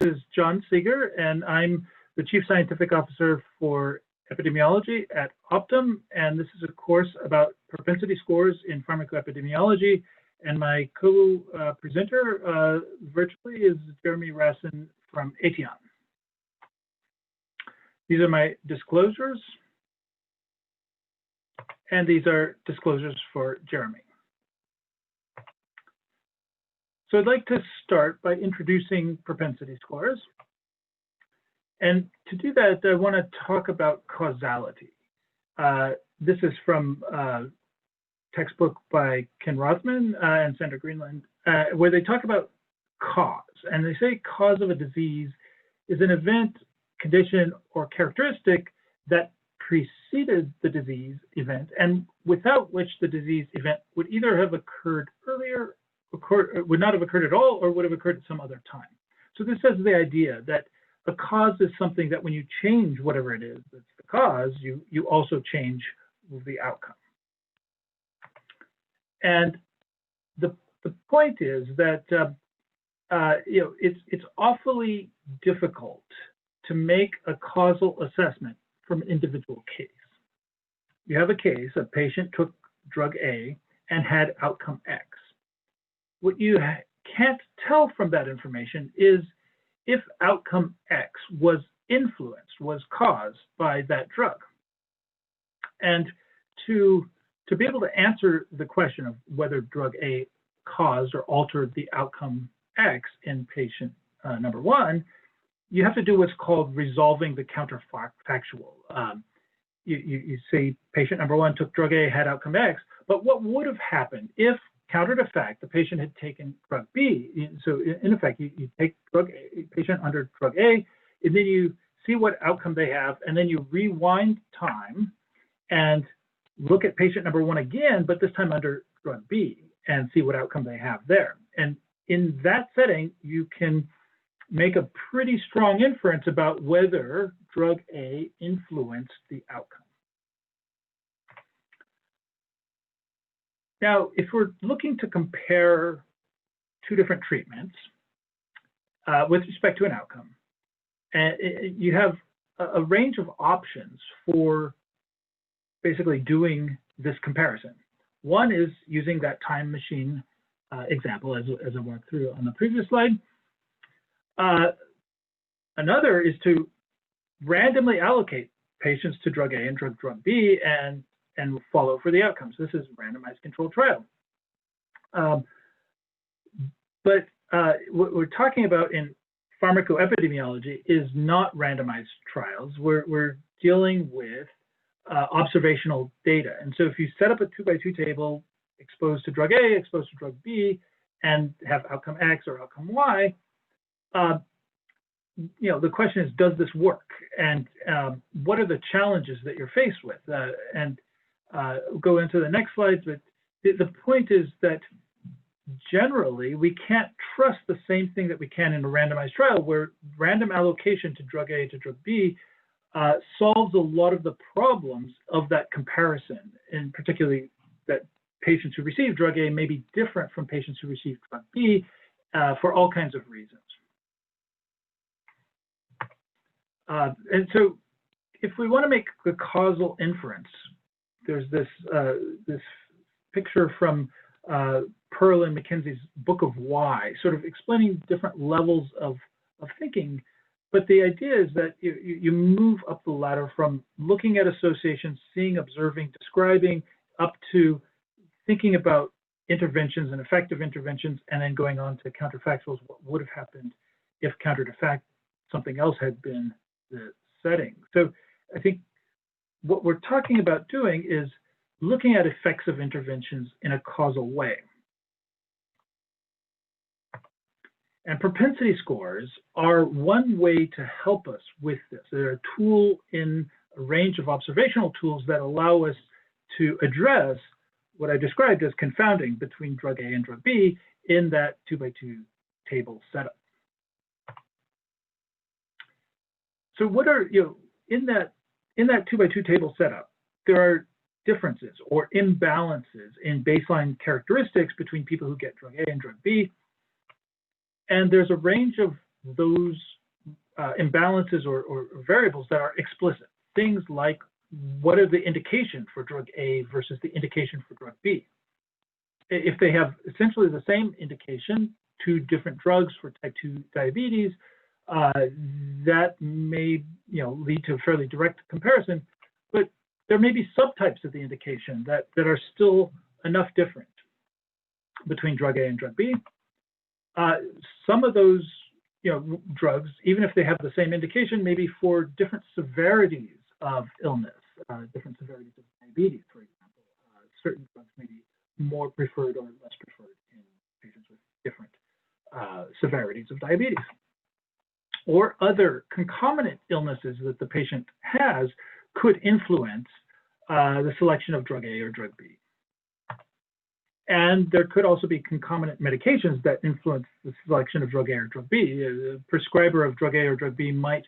is John Seeger, and I'm the Chief Scientific Officer for Epidemiology at Optum, and this is a course about propensity scores in pharmacoepidemiology. And my co-presenter virtually is Jeremy Rassin from Aetion. These are my disclosures, and these are disclosures for Jeremy. So I'd like to start by introducing propensity scores. And to do that, I want to talk about causality. This is from a textbook by Ken Rothman and Sandra Greenland, where they talk about cause. And they say cause of a disease is an event, condition, or characteristic that preceded the disease event and without which the disease event would either have occurred earlier, would not have occurred at all, or would have occurred at some other time. So this is the idea that a cause is something that when you change whatever it is that's the cause, you also change the outcome. And the point is that it's awfully difficult to make a causal assessment from an individual case. You have a case, a patient took drug A and had outcome X. What you can't tell from that information is if outcome X was influenced, was caused by that drug. And to be able to answer the question of whether drug A caused or altered the outcome X in patient number one, you have to do what's called resolving the counterfactual. You say patient number one took drug A, had outcome X, but what would have happened if, counter to fact, the patient had taken drug B? So in effect, you take patient under drug A, and then you see what outcome they have, and then you rewind time and look at patient number one again, but this time under drug B, and see what outcome they have there. And in that setting, you can make a pretty strong inference about whether drug A influenced the outcome. Now, if we're looking to compare two different treatments with respect to an outcome, you have a range of options for basically doing this comparison. One is using that time machine example as I went through on the previous slide. Another is to randomly allocate patients to drug A and drug B and follow for the outcomes. This is randomized controlled trial. But what we're talking about in pharmacoepidemiology is not randomized trials. We're dealing with observational data. And so if you set up a 2x2 table exposed to drug A, exposed to drug B, and have outcome X or outcome Y, the question is, does this work? And what are the challenges that you're faced with? We'll go into the next slides, but the point is that generally we can't trust the same thing that we can in a randomized trial, where random allocation to drug A to drug B solves a lot of the problems of that comparison, and particularly that patients who receive drug A may be different from patients who receive drug B for all kinds of reasons. And so if we want to make the causal inference, there's this picture from Pearl and McKenzie's Book of Why, sort of explaining different levels of thinking. But the idea is that you move up the ladder from looking at associations, seeing, observing, describing, up to thinking about interventions and effective interventions, and then going on to counterfactuals, what would have happened if counter to fact something else had been the setting. So I think what we're talking about doing is looking at effects of interventions in a causal way. And propensity scores are one way to help us with this. They're a tool in a range of observational tools that allow us to address what I described as confounding between drug A and drug B in that 2x2 table setup. So what are, in that 2x2 table setup, there are differences or imbalances in baseline characteristics between people who get drug A and drug B. And there's a range of those imbalances or variables that are explicit. Things like, what are the indication for drug A versus the indication for drug B? If they have essentially the same indication, 2 different drugs for type 2 diabetes, that may lead to a fairly direct comparison, but there may be subtypes of the indication that are still enough different between drug A and drug B. Some of those drugs, even if they have the same indication, maybe for different severities of illness, different severities of diabetes, for example. Certain drugs may be more preferred or less preferred in patients with different severities of diabetes. Or other concomitant illnesses that the patient has could influence the selection of drug A or drug B. And there could also be concomitant medications that influence the selection of drug A or drug B. A prescriber of drug A or drug B might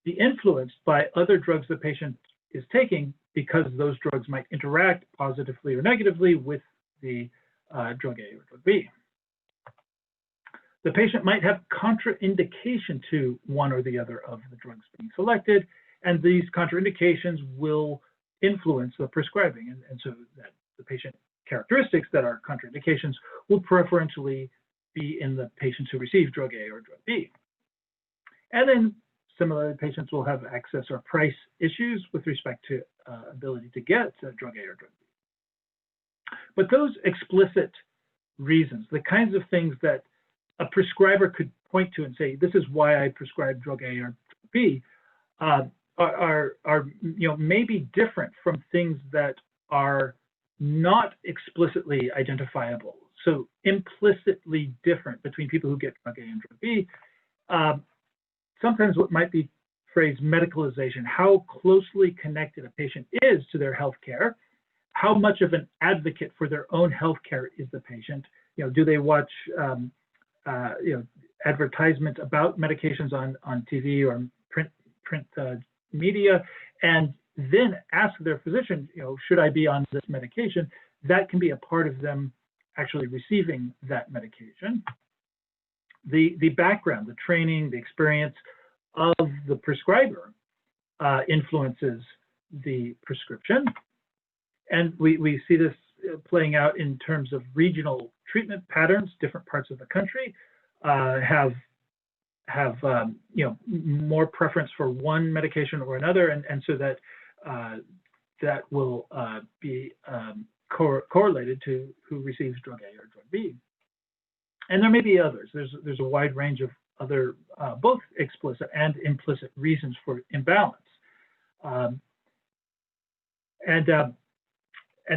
be influenced by other drugs the patient is taking because those drugs might interact positively or negatively with the drug A or drug B. The patient might have contraindication to one or the other of the drugs being selected, and these contraindications will influence the prescribing, and so that the patient characteristics that are contraindications will preferentially be in the patients who receive drug A or drug B. And then similarly, patients will have access or price issues with respect to ability to get drug A or drug B. But those explicit reasons, the kinds of things that a prescriber could point to and say, this is why I prescribe drug A or drug B, are maybe different from things that are not explicitly identifiable. So implicitly different between people who get drug A and drug B. Sometimes what might be phrased medicalization, how closely connected a patient is to their health care, how much of an advocate for their own health care is the patient. Do they watch advertisements about medications on TV or print media, and then ask their physician, should I be on this medication? That can be a part of them actually receiving that medication. The background, the training, the experience of the prescriber influences the prescription. And we see this playing out in terms of regional treatment patterns. Different parts of the country have more preference for one medication or another, and so that that will be correlated to who receives drug A or drug B. And there may be others. There's a wide range of other both explicit and implicit reasons for imbalance. And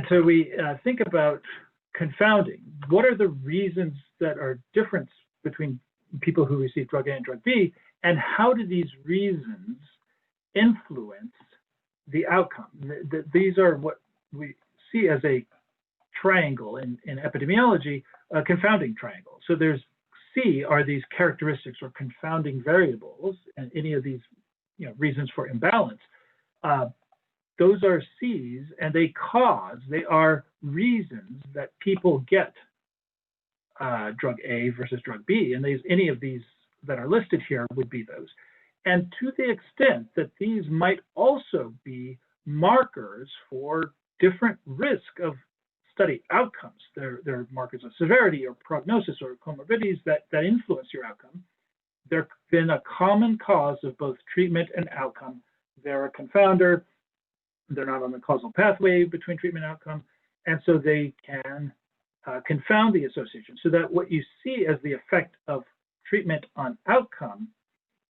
so we think about confounding. What are the reasons that are different between people who receive drug A and drug B, and how do these reasons influence the outcome? These are what we see as a triangle in epidemiology, a confounding triangle. So there's C are these characteristics or confounding variables, and any of these reasons for imbalance. Those are C's, and they are reasons that people get drug A versus drug B, and any of these that are listed here would be those. And to the extent that these might also be markers for different risk of study outcomes, they're markers of severity or prognosis or comorbidities that influence your outcome. They've been a common cause of both treatment and outcome. They're a confounder. They're not on the causal pathway between treatment and outcome, and so they can confound the association, so that what you see as the effect of treatment on outcome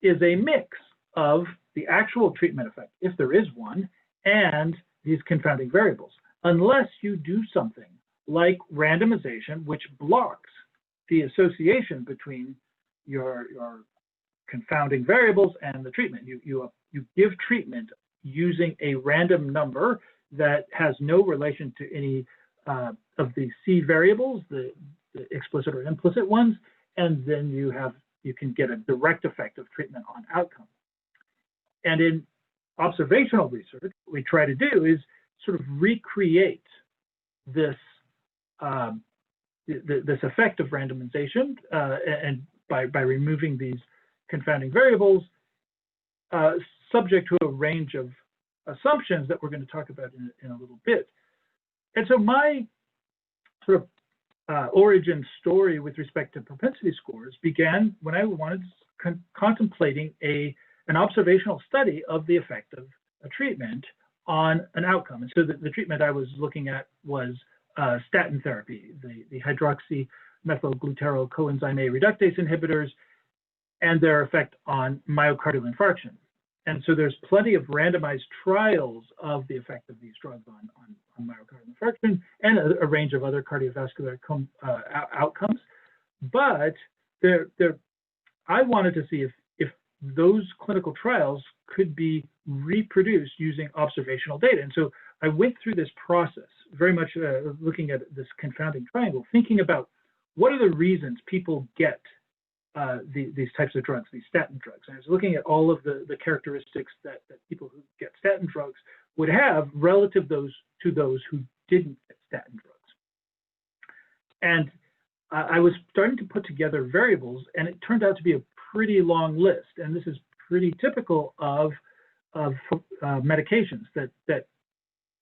is a mix of the actual treatment effect, if there is one, and these confounding variables, unless you do something like randomization, which blocks the association between your confounding variables and the treatment. You give treatment using a random number that has no relation to any of the C variables, the explicit or implicit ones, and then you can get a direct effect of treatment on outcome. And in observational research, what we try to do is sort of recreate this this effect of randomization, and by removing these confounding variables, subject to a range of assumptions that we're going to talk about in a little bit. And so my sort of origin story with respect to propensity scores began when I wanted contemplating an observational study of the effect of a treatment on an outcome. And so the treatment I was looking at was statin therapy, the hydroxymethylglutarate coenzyme A reductase inhibitors, and their effect on myocardial infarction. And so there's plenty of randomized trials of the effect of these drugs on myocardial infarction and a range of other cardiovascular outcomes. But I wanted to see if those clinical trials could be reproduced using observational data. And so I went through this process, very much looking at this confounding triangle, thinking about what are the reasons people get these types of drugs, these statin drugs. And I was looking at all of the characteristics that people who get statin drugs would have relative to those who didn't get statin drugs. And I was starting to put together variables, and it turned out to be a pretty long list. And this is pretty typical of medications that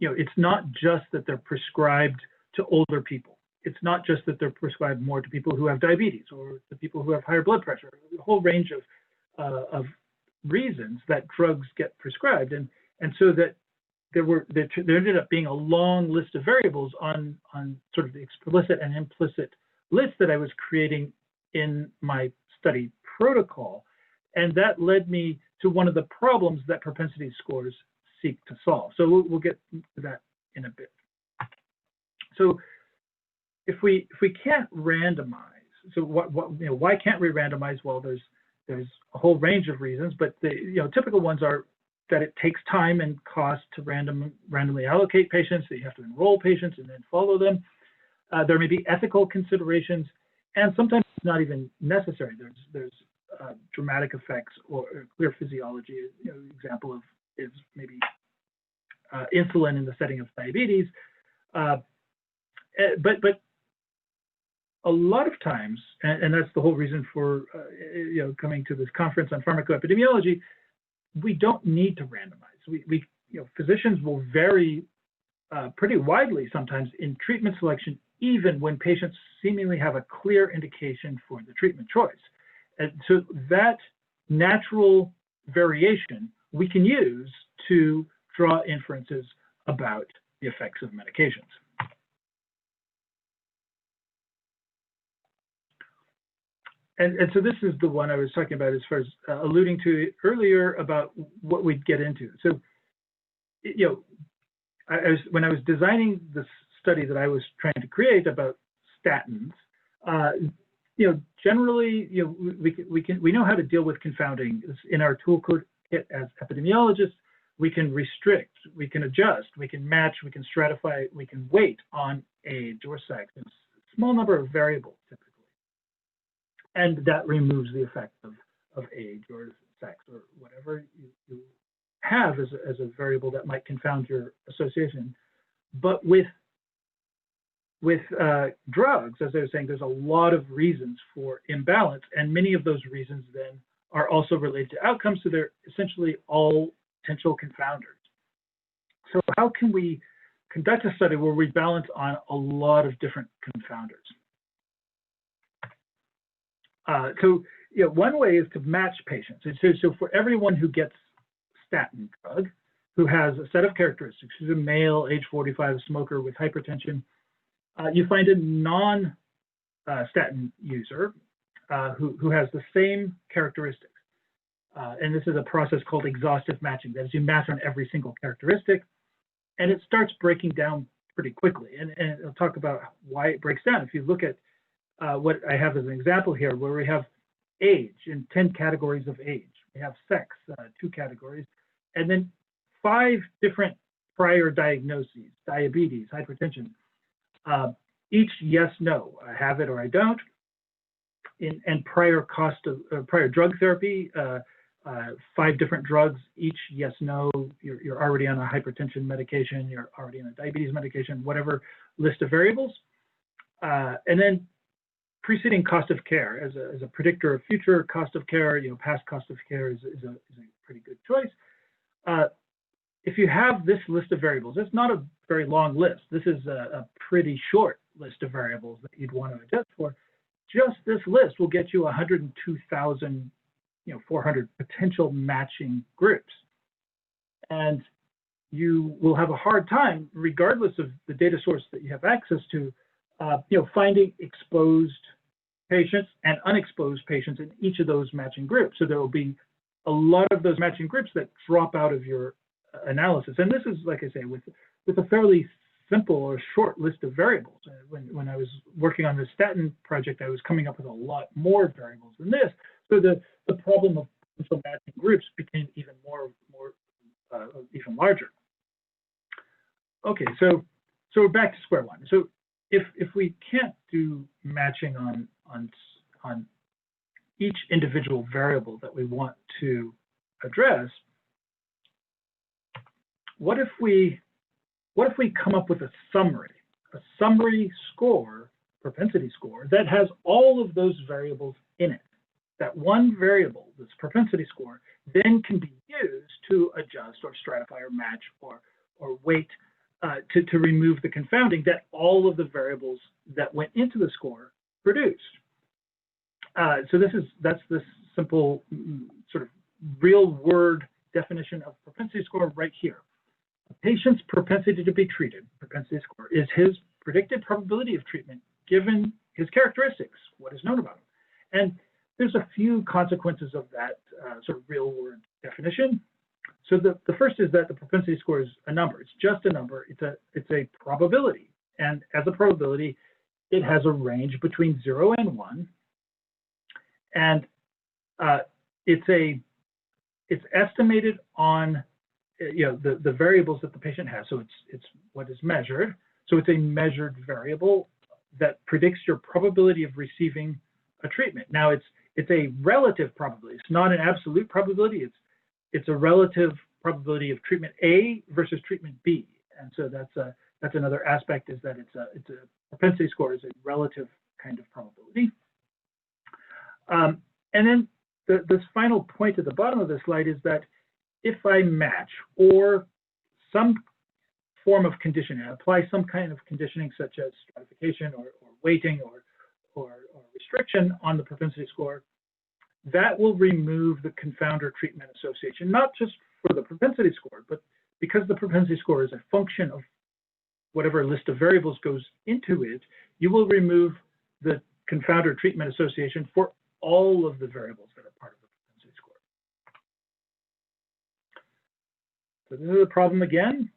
it's not just that they're prescribed to older people. It's not just that they're prescribed more to people who have diabetes or to people who have higher blood pressure. A whole range of reasons that drugs get prescribed, and so that there ended up being a long list of variables on sort of the explicit and implicit list that I was creating in my study protocol, and that led me to one of the problems that propensity scores seek to solve. So we'll get to that in a bit. So if we can't randomize, so why can't we randomize? Well, there's a whole range of reasons, but the typical ones are that it takes time and cost to randomly allocate patients, that you have to enroll patients and then follow them. There may be ethical considerations, and sometimes it's not even necessary. There's dramatic effects or clear physiology. Example of is maybe insulin in the setting of diabetes, but a lot of times, and that's the whole reason for coming to this conference on pharmacoepidemiology, we don't need to randomize. Physicians will vary pretty widely sometimes in treatment selection, even when patients seemingly have a clear indication for the treatment choice. And so that natural variation we can use to draw inferences about the effects of medications. And so this is the one I was talking about as far as alluding to earlier about what we'd get into. So, when I was designing this study that I was trying to create about statins, generally, we know how to deal with confounding in our toolkit as epidemiologists. We can restrict, we can adjust, we can match, we can stratify, we can weight on age or sex, and a small number of variables typically. And that removes the effect of age or sex or whatever you have as a variable that might confound your association. But with drugs, as I was saying, there's a lot of reasons for imbalance, and many of those reasons then are also related to outcomes, so they're essentially all potential confounders. So how can we conduct a study where we balance on a lot of different confounders? One way is to match patients. So for everyone who gets statin drug, who has a set of characteristics, who's a male, age 45, a smoker with hypertension, you find a non-statin user who has the same characteristics. And this is a process called exhaustive matching. That is, you match on every single characteristic, and it starts breaking down pretty quickly. And I'll talk about why it breaks down. If you look at what I have as an example here, where we have age in 10 categories of age. We have sex, 2 categories, and then 5 different prior diagnoses, diabetes, hypertension. Each yes, no, I have it or I don't. And prior cost of prior drug therapy, 5 different drugs, each yes, no, you're already on a hypertension medication, you're already on a diabetes medication, whatever list of variables. And then preceding cost of care as a predictor of future cost of care. Past cost of care is a pretty good choice. If you have this list of variables, it's not a very long list. This is a pretty short list of variables that you'd want to adjust for. Just this list will get you 102,400 potential matching groups. And you will have a hard time, regardless of the data source that you have access to, finding exposed patients and unexposed patients in each of those matching groups. So there will be a lot of those matching groups that drop out of your analysis. And this is, like I say, with a fairly simple or short list of variables. When I was working on the statin project, I was coming up with a lot more variables than this. So the problem of potential matching groups became even even larger. Okay, so we're back to square one. So if we can't do matching on each individual variable that we want to address, what if we come up with a summary score, propensity score, that has all of those variables in it? That one variable, this propensity score, then can be used to adjust or stratify or match or weight to remove the confounding that all of the variables that went into the score produced. So that's this simple sort of real word definition of propensity score right here. A patient's propensity to be treated, propensity score, is his predicted probability of treatment given his characteristics, what is known about him. And there's a few consequences of that sort of real word definition. So the first is that the propensity score is a number. It's just a number. It's a probability. And as a probability, it has a range between 0 and 1. And it's estimated on the variables that the patient has. So it's what is measured. So it's a measured variable that predicts your probability of receiving a treatment. Now it's a relative probability. It's not an absolute probability. It's a relative probability of treatment A versus treatment B. And so that's another aspect, is that it's a propensity score is a relative kind of probability. And then this final point at the bottom of the slide is that if I match or some form of conditioning, apply some kind of conditioning such as stratification or weighting or restriction on the propensity score, that will remove the confounder treatment association, not just for the propensity score, but because the propensity score is a function of whatever list of variables goes into it, you will remove the confounder treatment association for all of the variables that are part of the propensity score. So this is the problem again,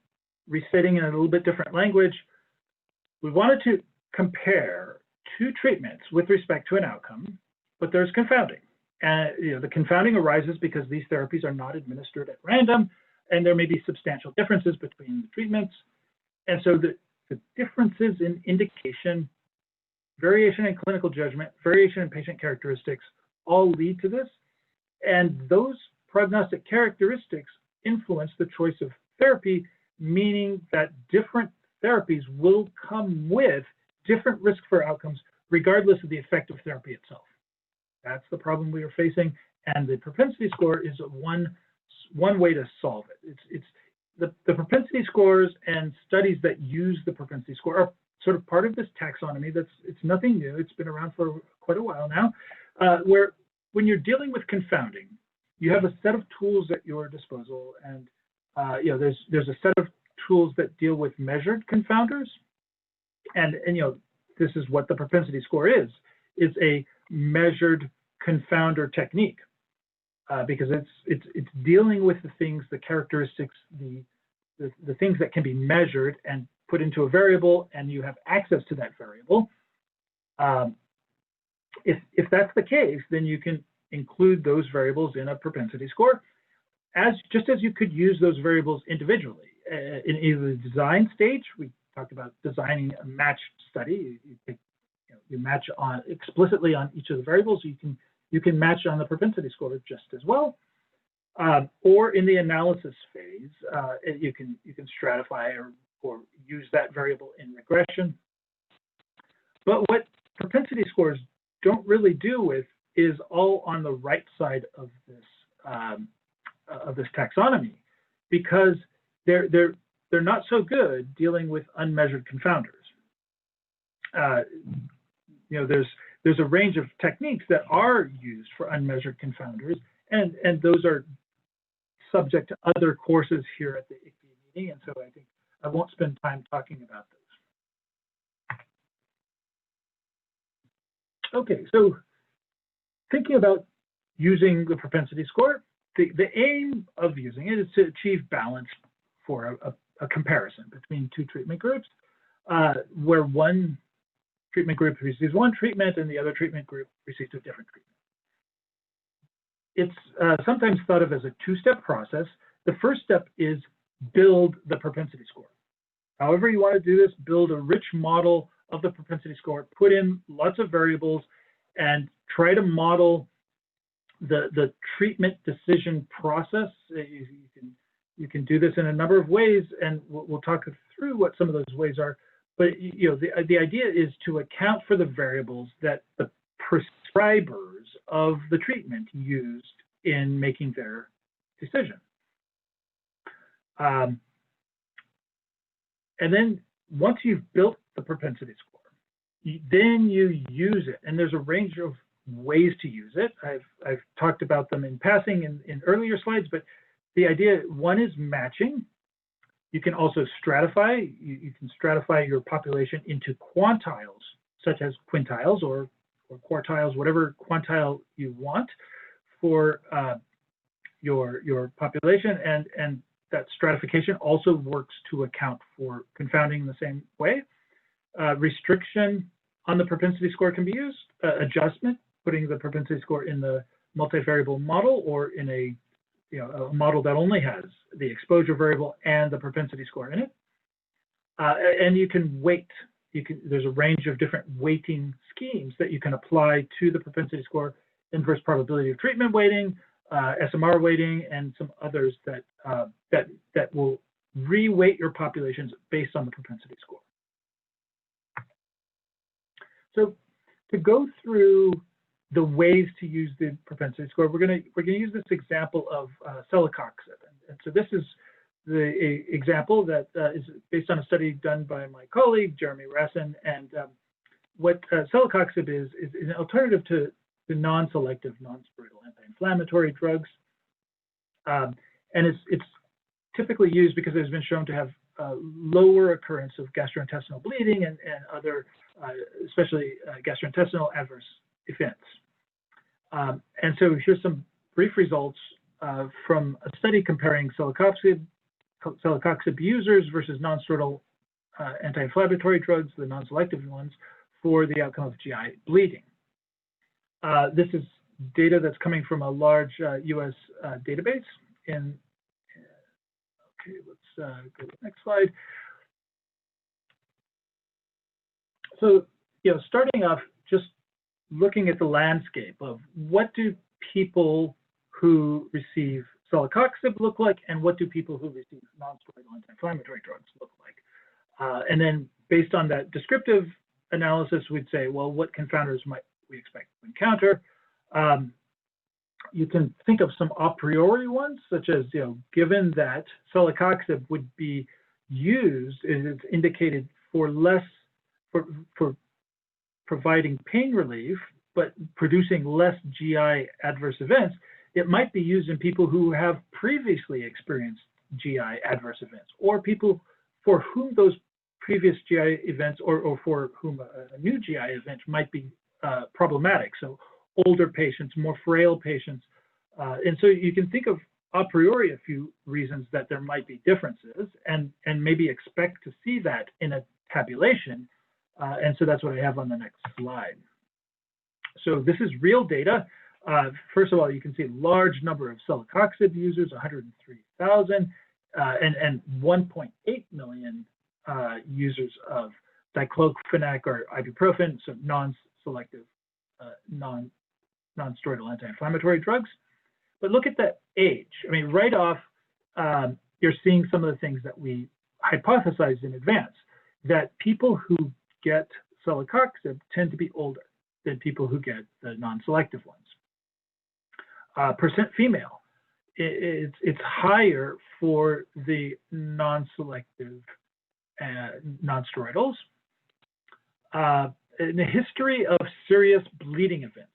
restating in a little bit different language. We wanted to compare two treatments with respect to an outcome, but there's confounding. And the confounding arises because these therapies are not administered at random, and there may be substantial differences between the treatments. And so the differences in indication, variation in clinical judgment, variation in patient characteristics all lead to this. And those prognostic characteristics influence the choice of therapy, meaning that different therapies will come with different risk for outcomes, regardless of the effective therapy itself. That's the problem we are facing, and the propensity score is one way to solve it. It's the propensity scores and studies that use the propensity score are sort of part of this taxonomy. It's nothing new. It's been around for quite a while now, where when you're dealing with confounding, you have a set of tools at your disposal, and there's a set of tools that deal with measured confounders, and this is what the propensity score is a measured confounder technique, because it's dealing with the things, the characteristics, the things that can be measured and put into a variable, and you have access to that variable. If that's the case, then you can include those variables in a propensity score, just as you could use those variables individually. In either the design stage, we talked about designing a matched study. You match on explicitly on each of the variables. You can match on the propensity score just as well. Or in the analysis phase, you can stratify or use that variable in regression. But what propensity scores don't really deal with is all on the right side of this taxonomy, because they're not so good dealing with unmeasured confounders. There's a range of techniques that are used for unmeasured confounders, and those are subject to other courses here at the ICPE meeting, and so I think I won't spend time talking about those. Okay, so thinking about using the propensity score, the aim of using it is to achieve balance for a comparison between two treatment groups, where one treatment group receives one treatment and the other treatment group receives a different treatment. It's sometimes thought of as a two-step process. The first step is build the propensity score. However you want to do this, build a rich model of the propensity score, put in lots of variables, and try to model the treatment decision process. You can do this in a number of ways, and we'll talk through what some of those ways are. But the idea is to account for the variables that the prescribers of the treatment used in making their decision. And then once you've built the propensity score, then you use it. And there's a range of ways to use it. I've talked about them in passing in earlier slides, but the idea, one is matching. You can also stratify. You can stratify your population into quantiles, such as quintiles or quartiles, whatever quantile you want for your population, and that stratification also works to account for confounding in the same way. Restriction on the propensity score can be used. Adjustment, putting the propensity score in the multivariable model or in a model that only has the exposure variable and the propensity score in it. And you can weight. There's a range of different weighting schemes that you can apply to the propensity score: inverse probability of treatment weighting, SMR weighting, and some others that will re-weight your populations based on the propensity score. So to go through the ways to use the propensity score, we're going to use this example of celecoxib, and so this is the example that is based on a study done by my colleague Jeremy Rassin. And what celecoxib is an alternative to the non-selective, non-steroidal anti-inflammatory drugs, and it's typically used because it has been shown to have lower occurrence of gastrointestinal bleeding and other, especially gastrointestinal adverse events. And so here's some brief results from a study comparing celecoxib users versus non-steroidal anti-inflammatory drugs, the non-selective ones, for the outcome of GI bleeding. This is data that's coming from a large US database. Okay, let's go to the next slide. So, starting off, just looking at the landscape of what do people who receive celecoxib look like, and what do people who receive non-steroidal anti-inflammatory drugs look like? And then based on that descriptive analysis, we'd say, well, what confounders might we expect to encounter? You can think of some a priori ones, such as, given that celecoxib would be used, it's indicated for for providing pain relief, but producing less GI adverse events, it might be used in people who have previously experienced GI adverse events, or people for whom those previous GI events or for whom a new GI event might be problematic. So older patients, more frail patients. And so you can think of a priori a few reasons that there might be differences, and maybe expect to see that in a tabulation. And so that's what I have on the next slide. So this is real data. First of all, you can see a large number of celecoxib users, 103,000, and 1.8 million users of diclofenac or ibuprofen, so non-selective, non-steroidal anti-inflammatory drugs. But look at the age. I mean, right off, you're seeing some of the things that we hypothesized in advance, that people who get celecoxib tend to be older. than people who get the non-selective ones. Percent female, it's higher for the non-selective non-steroidals. In the history of serious bleeding events,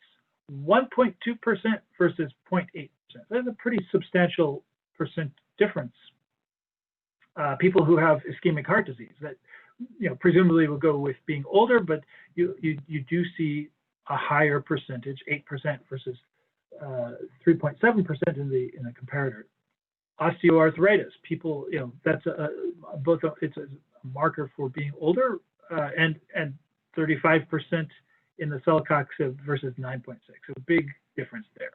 1.2% versus 0.8%. That's a pretty substantial percent difference. People who have ischemic heart disease that presumably will go with being older, but you do see a higher percentage, 8% versus 3.7% in the comparator. Osteoarthritis, people, that's it's a marker for being older, and 35% in the celecoxib versus 9.6. So big difference there.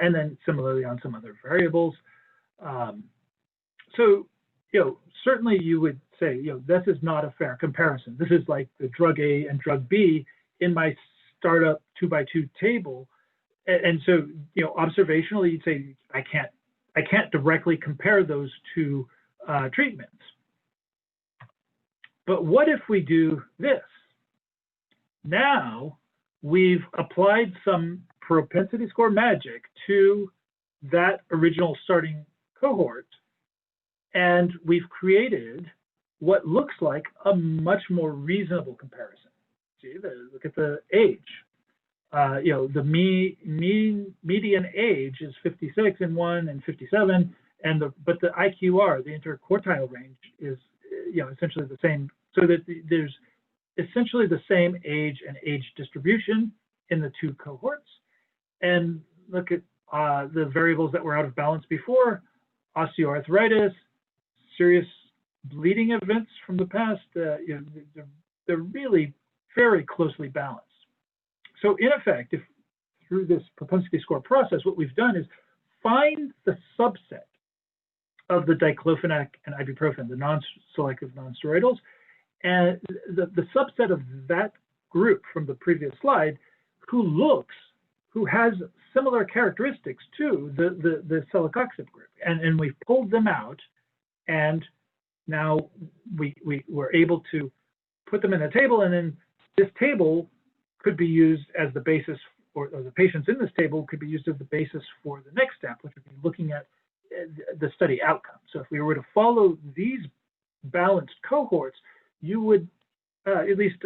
And then similarly on some other variables. So, certainly you would say, this is not a fair comparison. This is like the drug A and drug B in my startup 2x2 table. And so, observationally, you'd say, I can't directly compare those two treatments. But what if we do this? Now we've applied some propensity score magic to that original starting cohort, and we've created what looks like a much more reasonable comparison. See, look at the age. The median age is 56 in one and 57, but the IQR, the interquartile range, is essentially the same. So that there's essentially the same age and age distribution in the two cohorts. And look at the variables that were out of balance before: osteoarthritis, serious bleeding events from the past. They're really very closely balanced. So in effect, if through this propensity score process, what we've done is find the subset of the diclofenac and ibuprofen, the non-selective non-steroidals, and the subset of that group from the previous slide who has similar characteristics to the celecoxib group. And we've pulled them out, and now we were able to put them in a table, and then this table could be used as the basis, or the patients in this table could be used as the basis for the next step, which would be looking at the study outcome. So if we were to follow these balanced cohorts, you would, at least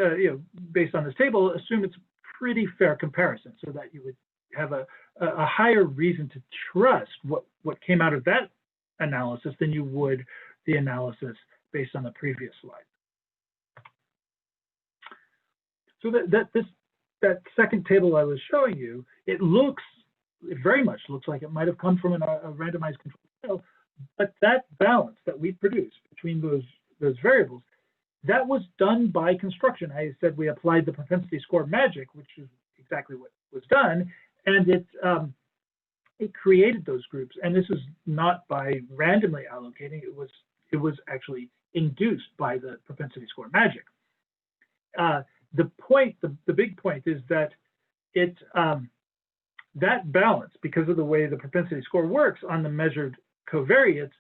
based on this table, assume it's a pretty fair comparison, so that you would have a higher reason to trust what came out of that analysis than you would the analysis based on the previous slide. So that second table I was showing you, it very much looks like it might have come from a randomized control trial, but that balance that we produced between those variables, that was done by construction. I said we applied the propensity score magic, which is exactly what was done, and it created those groups. And this was not by randomly allocating; it was actually induced by the propensity score magic. The big point is that that balance, because of the way the propensity score works on the measured covariates,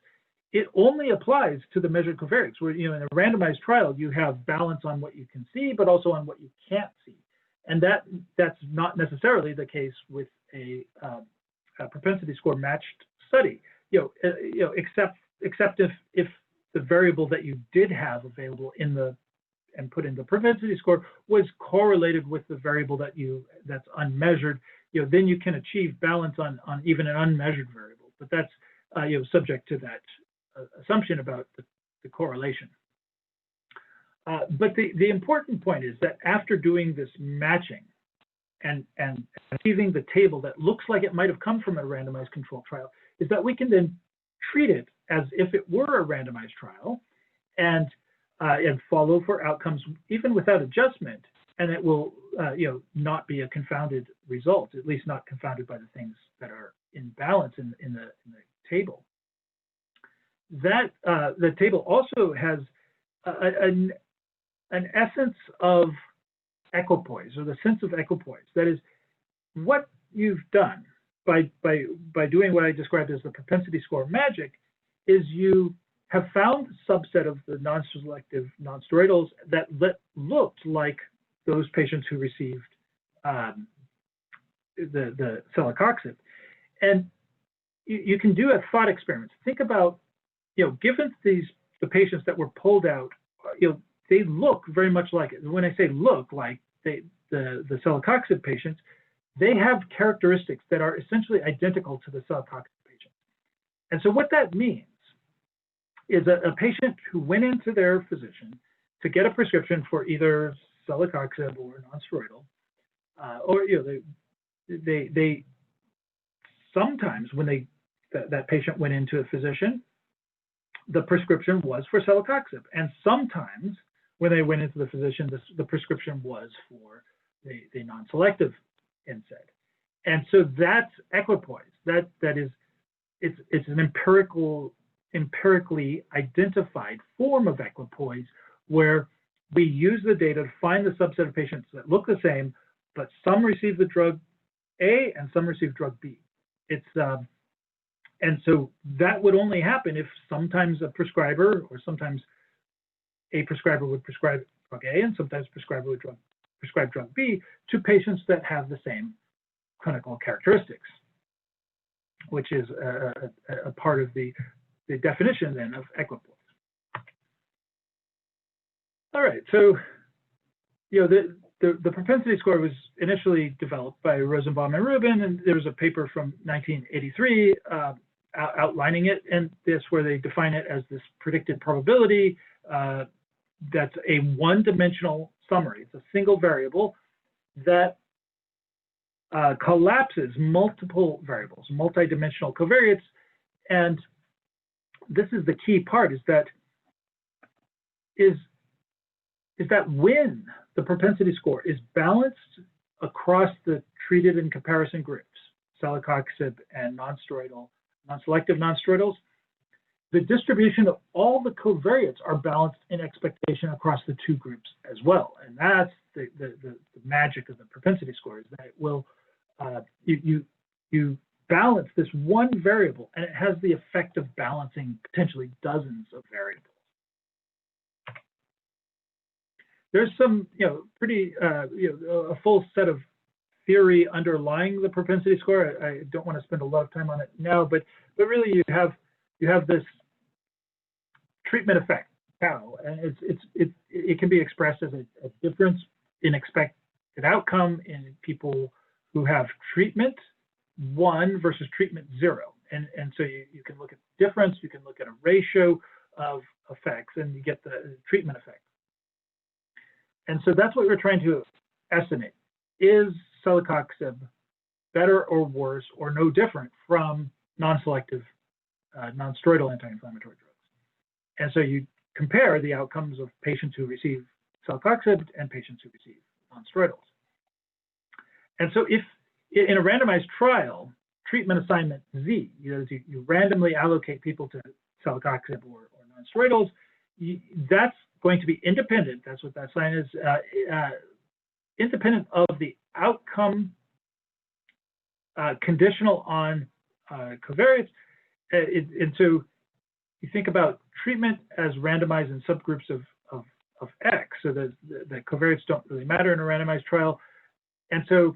it only applies to the measured covariates. Where in a randomized trial, you have balance on what you can see, but also on what you can't see, and that's not necessarily the case with a propensity score matched study. Except if the variable that you did have available and put in the propensity score was correlated with the variable that's unmeasured, then you can achieve balance on even an unmeasured variable. But that's subject to that assumption about the correlation. But the important point is that after doing this matching and achieving the table that looks like it might have come from a randomized control trial, is that we can then treat it as if it were a randomized trial and follow for outcomes even without adjustment, and it will not be a confounded result, at least not confounded by the things that are in balance in the table. That the table also has an essence of equipoise, or the sense of equipoise. That is, what you've done by doing what I described as the propensity score magic is you have found a subset of the non-selective non-steroidals that looked like those patients who received the celecoxib. And you can do a thought experiment. Think about, given the patients that were pulled out, they look very much like it. When I say look like, the celecoxib patients, they have characteristics that are essentially identical to the celecoxib patients. And so what that means is a patient who went into their physician to get a prescription for either celecoxib or nonsteroidal, or they sometimes when that patient went into a physician, the prescription was for celecoxib, and sometimes when they went into the physician, the prescription was for the non-selective NSAID. And so that's equipoise. That is, it's an empirically identified form of equipoise where we use the data to find the subset of patients that look the same, but some receive the drug A and some receive drug B. And so that would only happen if sometimes a prescriber or sometimes a prescriber would prescribe drug A and sometimes prescriber would prescribe drug B to patients that have the same clinical characteristics, which is a part of the definition then of equipoise. All right, so the propensity score was initially developed by Rosenbaum and Rubin, and there was a paper from 1983 outlining it, and this where they define it as this predicted probability. That's a one-dimensional summary. It's a single variable that collapses multiple variables, multidimensional covariates, and this is the key part: is that when the propensity score is balanced across the treated and comparison groups, celecoxib and non-selective nonsteroidals, the distribution of all the covariates are balanced in expectation across the two groups as well. And that's the magic of the propensity score, is that it will, you balance this one variable, and it has the effect of balancing potentially dozens of variables. There's some, pretty, a full set of theory underlying the propensity score. I don't want to spend a lot of time on it now, but really you have this treatment effect, tau, and it can be expressed as a difference in expected outcome in people who have treatment 1 versus treatment 0. And so you can look at difference, you can look at a ratio of effects, and you get the treatment effect. And so that's what we're trying to estimate. Is celecoxib better or worse or no different from non-selective non-steroidal anti-inflammatory drugs? And so you compare the outcomes of patients who receive celecoxib and patients who receive non-steroidals. And so if in a randomized trial, treatment assignment Z, you randomly allocate people to celecoxib or non-steroidals, that's going to be independent. That's what that sign is, independent of the outcome, conditional on covariates. And so you think about treatment as randomized in subgroups of X, so the covariates don't really matter in a randomized trial. And so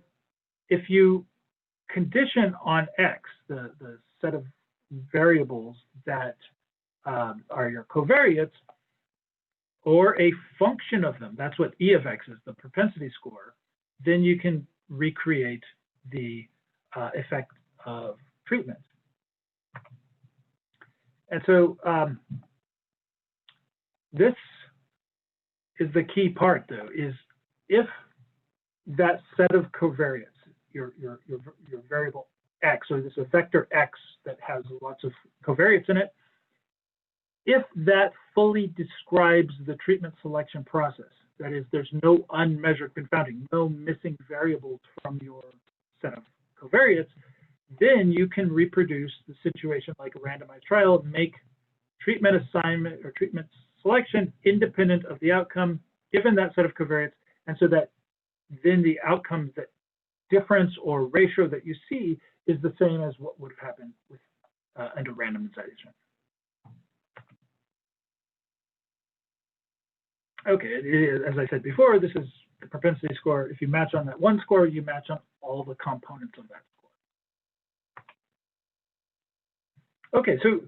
if you condition on X, the set of variables that are your covariates, or a function of them, that's what E of X is, the propensity score, then you can recreate the effect of treatment. And so this is the key part, though, is if that set of covariates, your variable X, or this vector X that has lots of covariates in it, if that fully describes the treatment selection process, that is, there's no unmeasured confounding, no missing variables from your set of covariates, then you can reproduce the situation like a randomized trial, make treatment assignment or treatment selection independent of the outcome given that set of covariates, and so that then the outcomes, that difference or ratio that you see is the same as what would have happened with under randomization. Okay, as I said before, this is the propensity score, if you match on that one score, you match on all the components of that score. Okay, so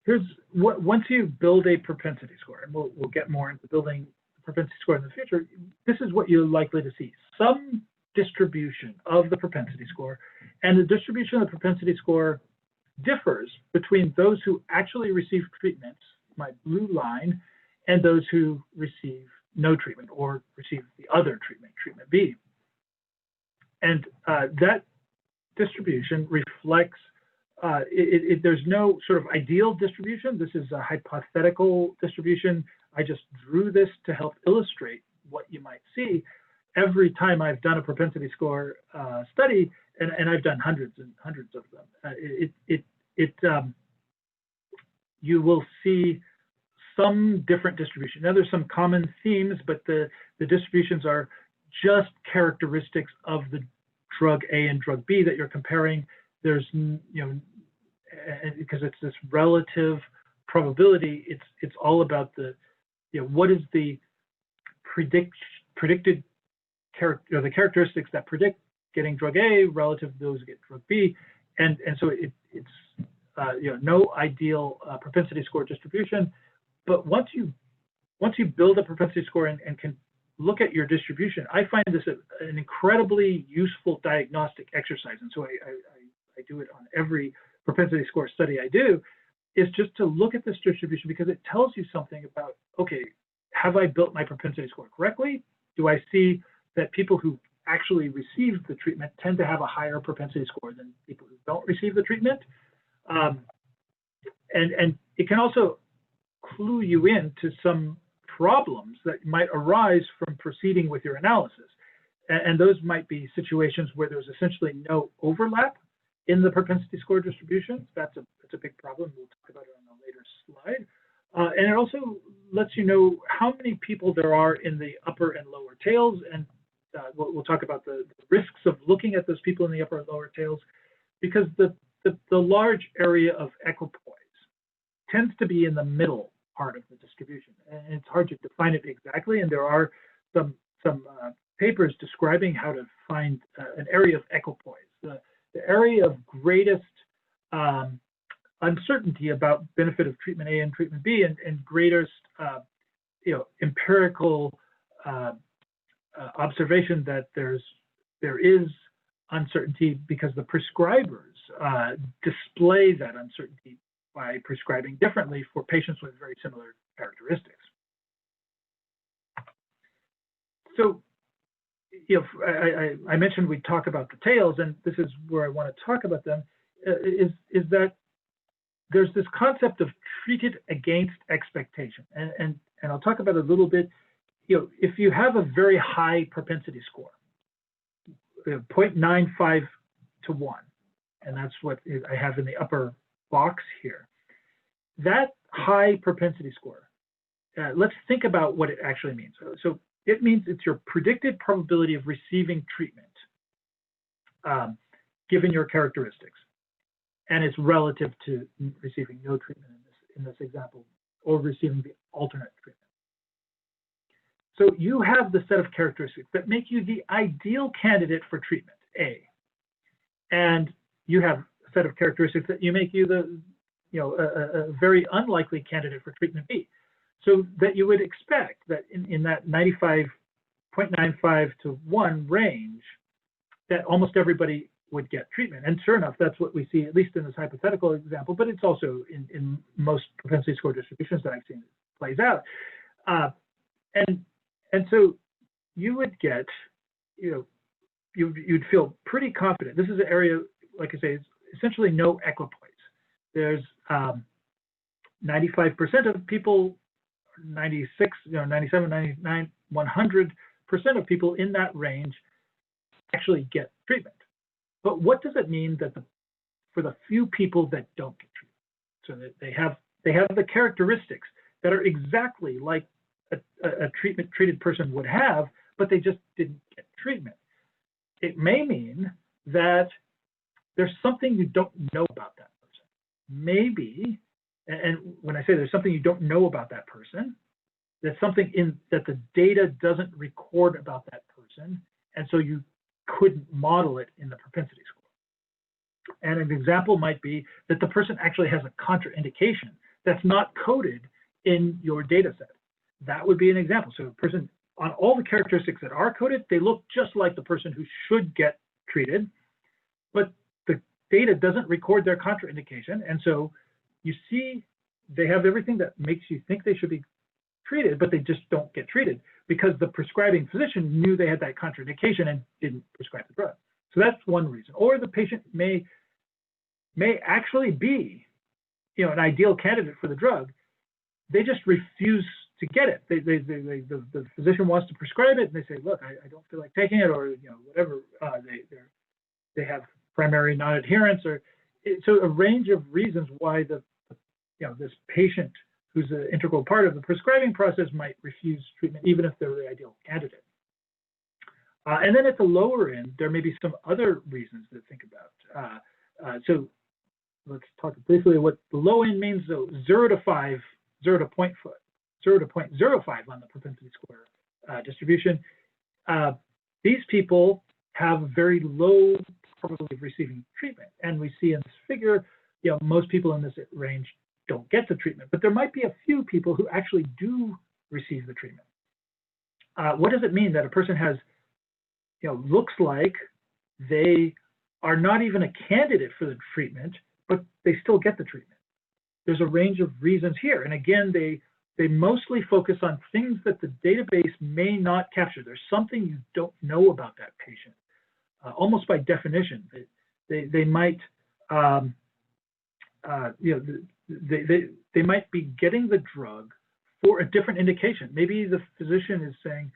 here's what, once you build a propensity score, and we'll get more into building a propensity score in the future, this is what you're likely to see. Some distribution of the propensity score, and the distribution of the propensity score differs between those who actually receive treatment, my blue line, and those who receive no treatment or receive the other treatment, treatment B. And that distribution reflects, there's no sort of ideal distribution. This is a hypothetical distribution. I just drew this to help illustrate what you might see. Every time I've done a propensity score study, and I've done hundreds and hundreds of them, you will see some different distribution. Now there's some common themes, but the distributions are just characteristics of the drug A and drug B that you're comparing. There's, because it's this relative probability, it's all about the, what is the predicted character, the characteristics that predict getting drug A relative to those who get drug B, and so it's no ideal propensity score distribution. But once you build a propensity score and can look at your distribution, I find this an incredibly useful diagnostic exercise, and so I do it on every propensity score study I do, is just to look at this distribution, because it tells you something about, okay, have I built my propensity score correctly? Do I see that people who actually receive the treatment tend to have a higher propensity score than people who don't receive the treatment? And it can also clue you into some problems that might arise from proceeding with your analysis. And those might be situations where there's essentially no overlap in the propensity score distribution. That's a big problem. We'll talk about it on a later slide. And it also lets you know how many people there are in the upper and lower tails. And we'll talk about the risks of looking at those people in the upper and lower tails, because the large area of equipoise tends to be in the middle part of the distribution, and it's hard to define it exactly. And there are some papers describing how to find an area of equipoise, the area of greatest uncertainty about benefit of treatment A and treatment B, and greatest empirical observation that there is uncertainty, because the prescribers display that uncertainty by prescribing differently for patients with very similar characteristics. So, I mentioned we'd talk about the tails, and this is where I want to talk about them, is that there's this concept of treated against expectation. And I'll talk about it a little bit. If you have a very high propensity score, 0.95 to 1, and that's what I have in the upper box here, that high propensity score, let's think about what it actually means. So it means it's your predicted probability of receiving treatment, given your characteristics, and it's relative to receiving no treatment in this example, or receiving the alternate treatment. So you have the set of characteristics that make you the ideal candidate for treatment A, and you have a set of characteristics that make you a very unlikely candidate for treatment B. So that you would expect that in that 0.95 to 1 range, that almost everybody would get treatment. And sure enough, that's what we see, at least in this hypothetical example, but it's also in most propensity score distributions that I've seen it plays out. And so you would get, you'd feel pretty confident. This is an area, like I say, it's essentially no equipoise. There's 95% of people, 96, 97, 99, 100% of people in that range actually get treatment. But what does it mean that for the few people that don't get treatment? So that they have the characteristics that are exactly like a treated person would have, but they just didn't get treatment. It may mean that there's something you don't know about that person. Maybe, and when I say there's something you don't know about that person, There's something in that the data doesn't record about that person, and so you couldn't model it in the propensity score. And an example might be that the person actually has a contraindication that's not coded in your data set. That would be an example. So a person, on all the characteristics that are coded, they look just like the person who should get treated, but the data doesn't record their contraindication. And so you see they have everything that makes you think they should be treated, but they just don't get treated because the prescribing physician knew they had that contraindication and didn't prescribe the drug. So that's one reason. Or the patient may actually be, an ideal candidate for the drug. They just refuse to get it. The physician wants to prescribe it, and they say, "Look, I don't feel like taking it," or whatever. They have primary non-adherence, or so a range of reasons why this patient who's an integral part of the prescribing process might refuse treatment, even if they're the ideal candidate. And then at the lower end, there may be some other reasons to think about. So let's talk briefly what the low end means. So 0 to 5, 0 to 0.05 on the propensity score distribution. These people have very low probability of receiving treatment. And we see in this figure, most people in this range don't get the treatment, but there might be a few people who actually do receive the treatment. What does it mean that a person has, looks like they are not even a candidate for the treatment, but they still get the treatment? There's a range of reasons here. And again, they mostly focus on things that the database may not capture. There's something you don't know about that patient, almost by definition. They might, they might be getting the drug for a different indication. Maybe the physician is saying,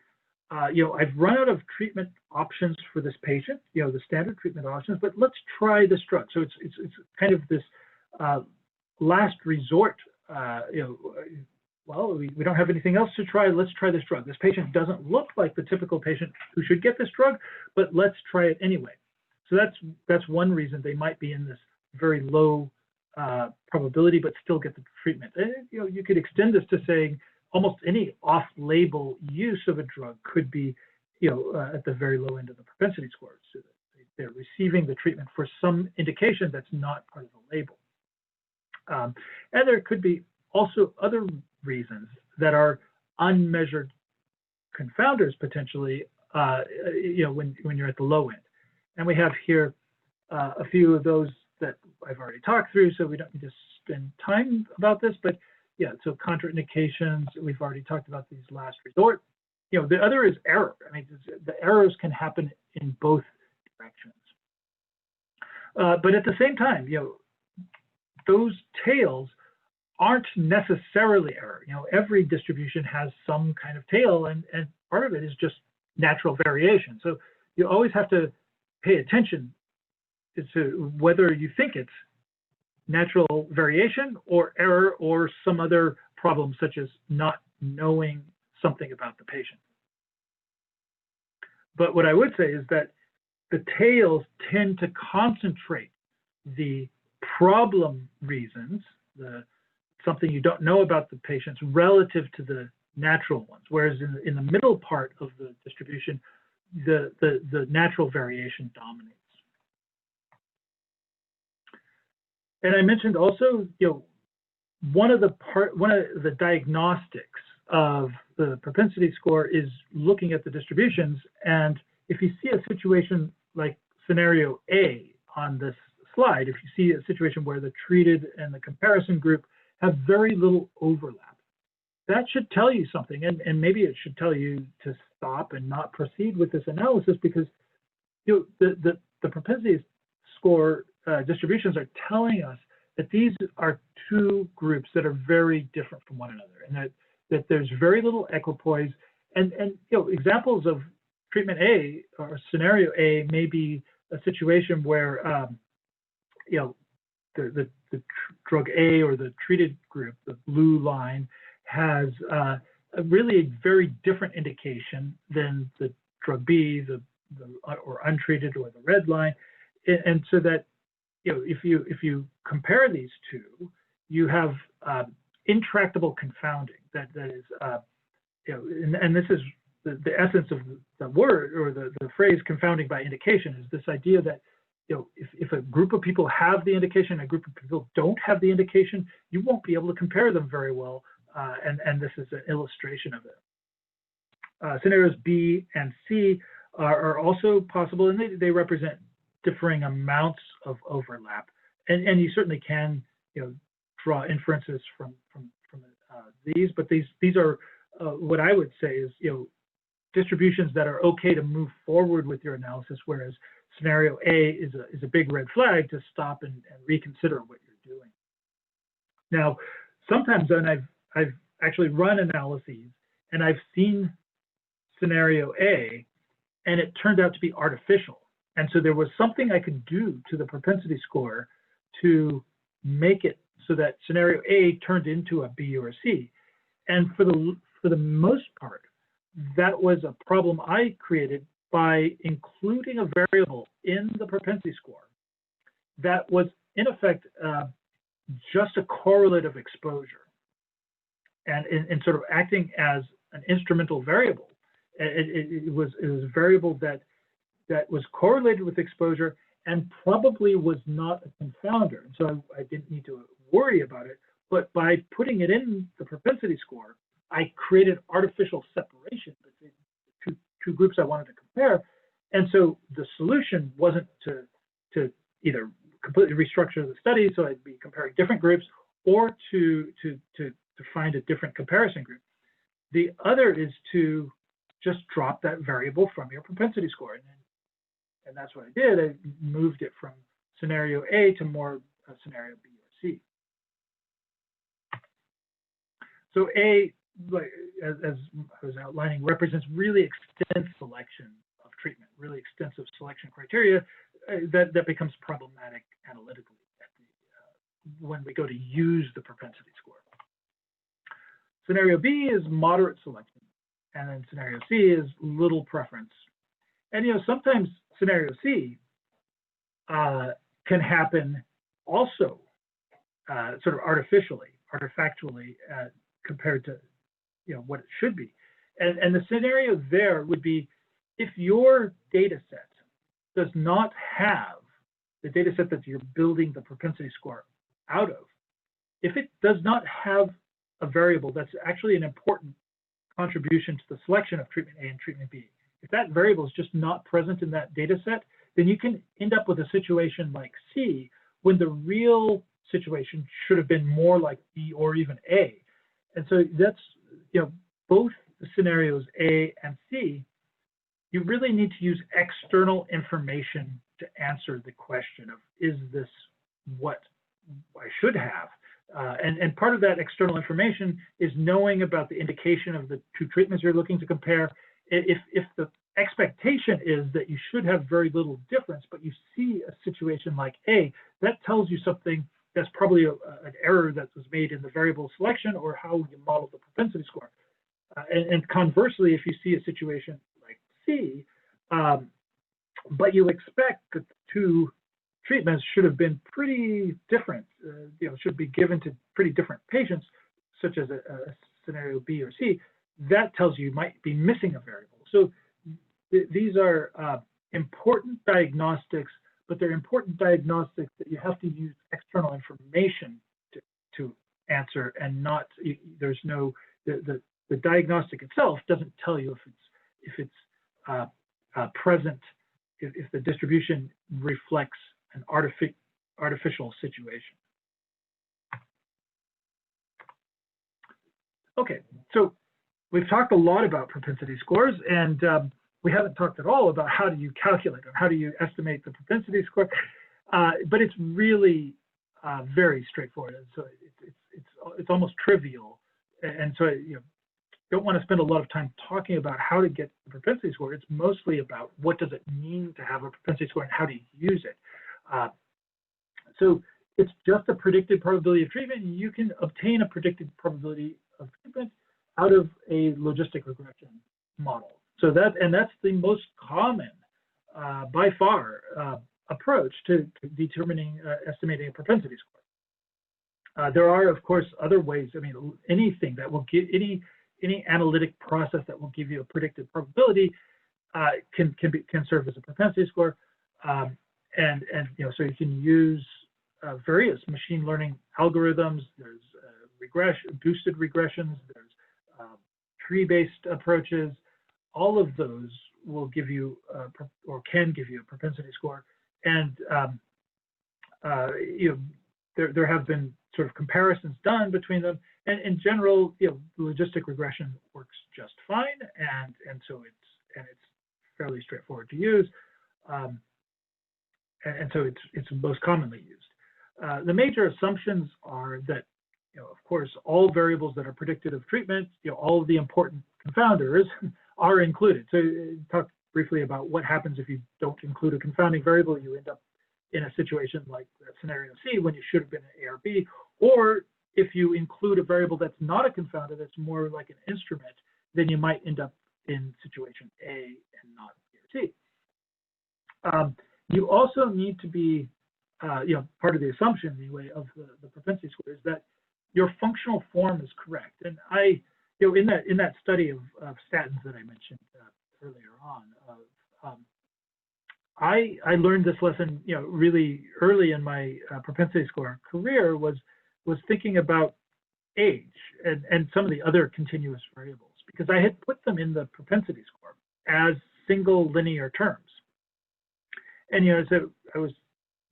I've run out of treatment options for this patient, the standard treatment options, but let's try this drug. So it's kind of this last resort, well, we don't have anything else to try, let's try this drug. This patient doesn't look like the typical patient who should get this drug, but let's try it anyway. So that's one reason they might be in this very low probability, but still get the treatment. And, you could extend this to saying almost any off-label use of a drug could be, at the very low end of the propensity score. So they're receiving the treatment for some indication that's not part of the label. And there could be also other reasons that are unmeasured confounders potentially, when you're at the low end. And we have here a few of those that I've already talked through, so we don't need to spend time about this, but yeah, so contraindications, we've already talked about these last resort. The other is error. I mean, the errors can happen in both directions. But at the same time, those tails aren't necessarily error. Every distribution has some kind of tail, and part of it is just natural variation. So you always have to pay attention to whether you think it's natural variation or error or some other problem, such as not knowing something about the patient. But what I would say is that the tails tend to concentrate the problem reasons, something you don't know about the patients relative to the natural ones, whereas in the middle part of the distribution, the natural variation dominates. And I mentioned also, one of the diagnostics of the propensity score is looking at the distributions. And if you see a situation like scenario A on this slide, if you see a situation where the treated and the comparison group have very little overlap, that should tell you something. And maybe it should tell you to stop and not proceed with this analysis, because the propensity score distributions are telling us that these are two groups that are very different from one another, and that there's very little equipoise. And examples of treatment A or scenario A may be a situation where the drug A or the treated group, the blue line, has really a very different indication than the drug B, or untreated, or the red line, and so that if you compare these two, you have intractable confounding. That is and this is the essence of the word or the phrase confounding by indication, is this idea that if a group of people have the indication and a group of people don't have the indication, you won't be able to compare them very well, and this is an illustration of it. Scenarios B and C are also possible, and they represent differing amounts of overlap, and you certainly can draw inferences from these, but these are what I would say is distributions that are okay to move forward with your analysis, whereas scenario A is a big red flag to stop and reconsider what you're doing. Now, sometimes then I've actually run analyses and I've seen scenario A and it turned out to be artificial. And so there was something I could do to the propensity score to make it so that scenario A turned into a B or a C. And for the most part, that was a problem I created by including a variable in the propensity score that was in effect just a correlate of exposure, and in sort of acting as an instrumental variable. It was a variable that was correlated with exposure and probably was not a confounder. And so I didn't need to worry about it, but by putting it in the propensity score, I created artificial separation between the two groups I wanted to compare. And so the solution wasn't to either completely restructure the study so I'd be comparing different groups, or to find a different comparison group. The other is to just drop that variable from your propensity score. And that's what I did. I moved it from scenario A to more scenario B or C. So A, as I was outlining, represents really extensive selection of treatment, really extensive selection criteria that becomes problematic analytically when we go to use the propensity score. Scenario B is moderate selection, and then scenario C is little preference. And sometimes scenario C can happen also sort of artifactually compared to what it should be. And the scenario there would be if your data set does not have the data set that you're building the propensity score out of, if it does not have a variable that's actually an important contribution to the selection of treatment A and treatment B, if that variable is just not present in that data set, then you can end up with a situation like C, when the real situation should have been more like B or even A. And so that's, both the scenarios A and C, you really need to use external information to answer the question of, is this what I should have? And part of that external information is knowing about the indication of the two treatments you're looking to compare. If the expectation is that you should have very little difference, but you see a situation like A, that tells you something that's probably an error that was made in the variable selection or how you model the propensity score. And conversely, if you see a situation like C, but you expect that the two treatments should have been pretty different, should be given to pretty different patients, such as a scenario B or C, that tells you might be missing a variable. So these are important diagnostics, but they're important diagnostics that you have to use external information to answer, and not, there's no, the diagnostic itself doesn't tell you if it's present, if the distribution reflects an artificial situation. Okay, so we've talked a lot about propensity scores, and we haven't talked at all about how do you calculate or how do you estimate the propensity score, but it's really very straightforward. And so it's almost trivial, and so don't want to spend a lot of time talking about how to get the propensity score. It's mostly about what does it mean to have a propensity score and how do you use it. So it's just a predicted probability of treatment. You can obtain a predicted probability of treatment out of a logistic regression model. So that's the most common, by far, approach to determining, estimating a propensity score. There are, of course, other ways. I mean, anything that will get any any analytic process that will give you a predicted probability can serve as a propensity score, and so you can use various machine learning algorithms. There's boosted regressions. There's tree-based approaches. All of those will give you or can give you a propensity score, and there have been sort of comparisons done between them, and in general, logistic regression works just fine, and so it's fairly straightforward to use, and so it's most commonly used. The major assumptions are that, of course, all variables that are predicted of treatment, all of the important confounders are included. So talk briefly about what happens if you don't include a confounding variable. You end up in a situation like scenario C when you should have been an A or B, or if you include a variable that's not a confounder, that's more like an instrument, then you might end up in situation A and not B or C. You also need to be, part of the assumption anyway of the propensity score is that your functional form is correct. And in that study of statins that I mentioned earlier on, I learned this lesson, really early in my propensity score career, was thinking about age and some of the other continuous variables, because I had put them in the propensity score as single linear terms. And so I was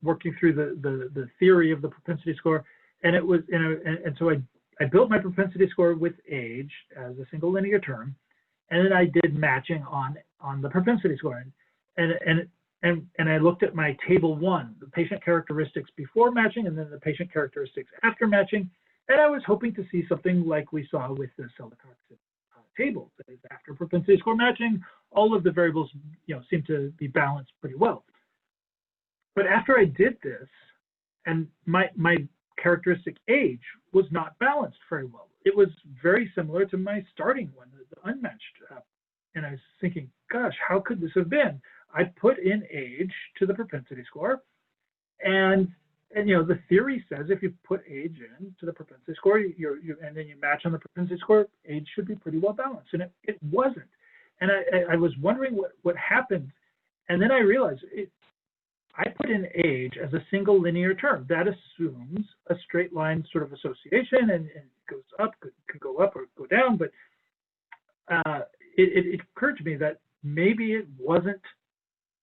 working through the theory of the propensity score, and it was and so I built my propensity score with age as a single linear term, and then I did matching on the propensity score, and I looked at my table 1, the patient characteristics before matching, and then the patient characteristics after matching, and I was hoping to see something like we saw with the celecoxib table. That is, after propensity score matching, all of the variables seem to be balanced pretty well. But after I did this, and my characteristic age was not balanced very well. It was very similar to my starting one, the unmatched. And I was thinking, gosh, how could this have been? I put in age to the propensity score, and the theory says if you put age in to the propensity score, and then you match on the propensity score, age should be pretty well balanced, and it wasn't. And I was wondering what happened, and then I realized I put in age as a single linear term. That assumes a straight line sort of association, and it goes up, could go up or go down, but it occurred to me that maybe it wasn't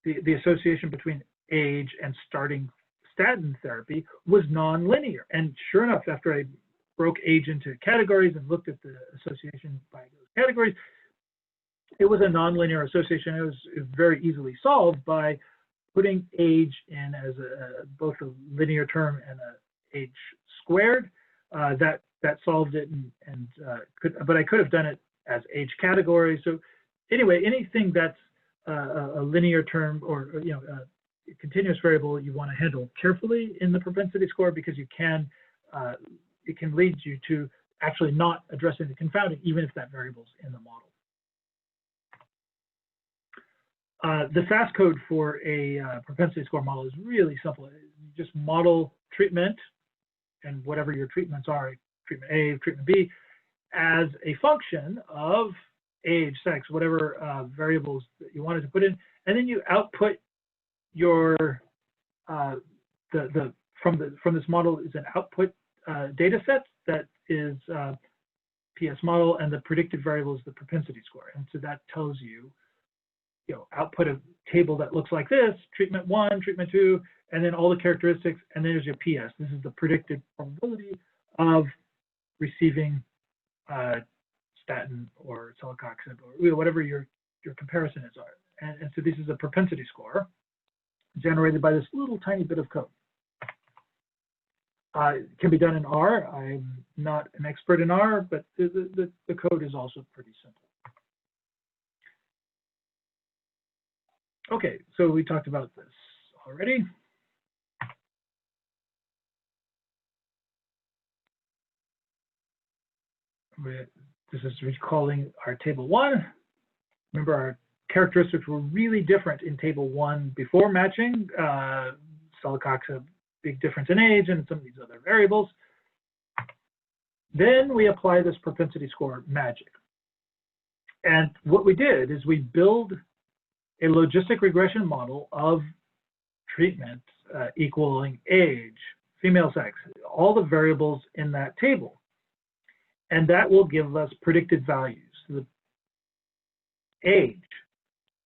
the association between age and starting statin therapy was nonlinear. And sure enough, after I broke age into categories and looked at the association by those categories, it was a nonlinear association. It was very easily solved by putting age in as both a linear term and a age squared. That solved it, but I could have done it as age category. So anyway, anything that's a linear term or a continuous variable you want to handle carefully in the propensity score, because it can lead you to actually not addressing the confounding, even if that variable's in the model. The SAS code for a propensity score model is really simple. You just model treatment and whatever your treatments are, treatment A, treatment B, as a function of age, sex, whatever variables that you wanted to put in, and then you output your from this model is an output data set that is PS model, and the predicted variable is the propensity score, and so that tells you, output a table that looks like this: treatment 1, treatment 2, and then all the characteristics, and then there's your PS. This is the predicted probability of receiving statin or celecoxib or whatever your comparison is. And so this is a propensity score generated by this little tiny bit of code. It can be done in R. I'm not an expert in R, but the code is also pretty simple. Okay, so we talked about this already. This is recalling our table 1. Remember, our characteristics were really different in table 1 before matching. Celecoxib, big difference in age, and some of these other variables. Then we apply this propensity score magic. And what we did is we build a logistic regression model of treatment equaling age, female sex, all the variables in that table. And that will give us predicted values. The age,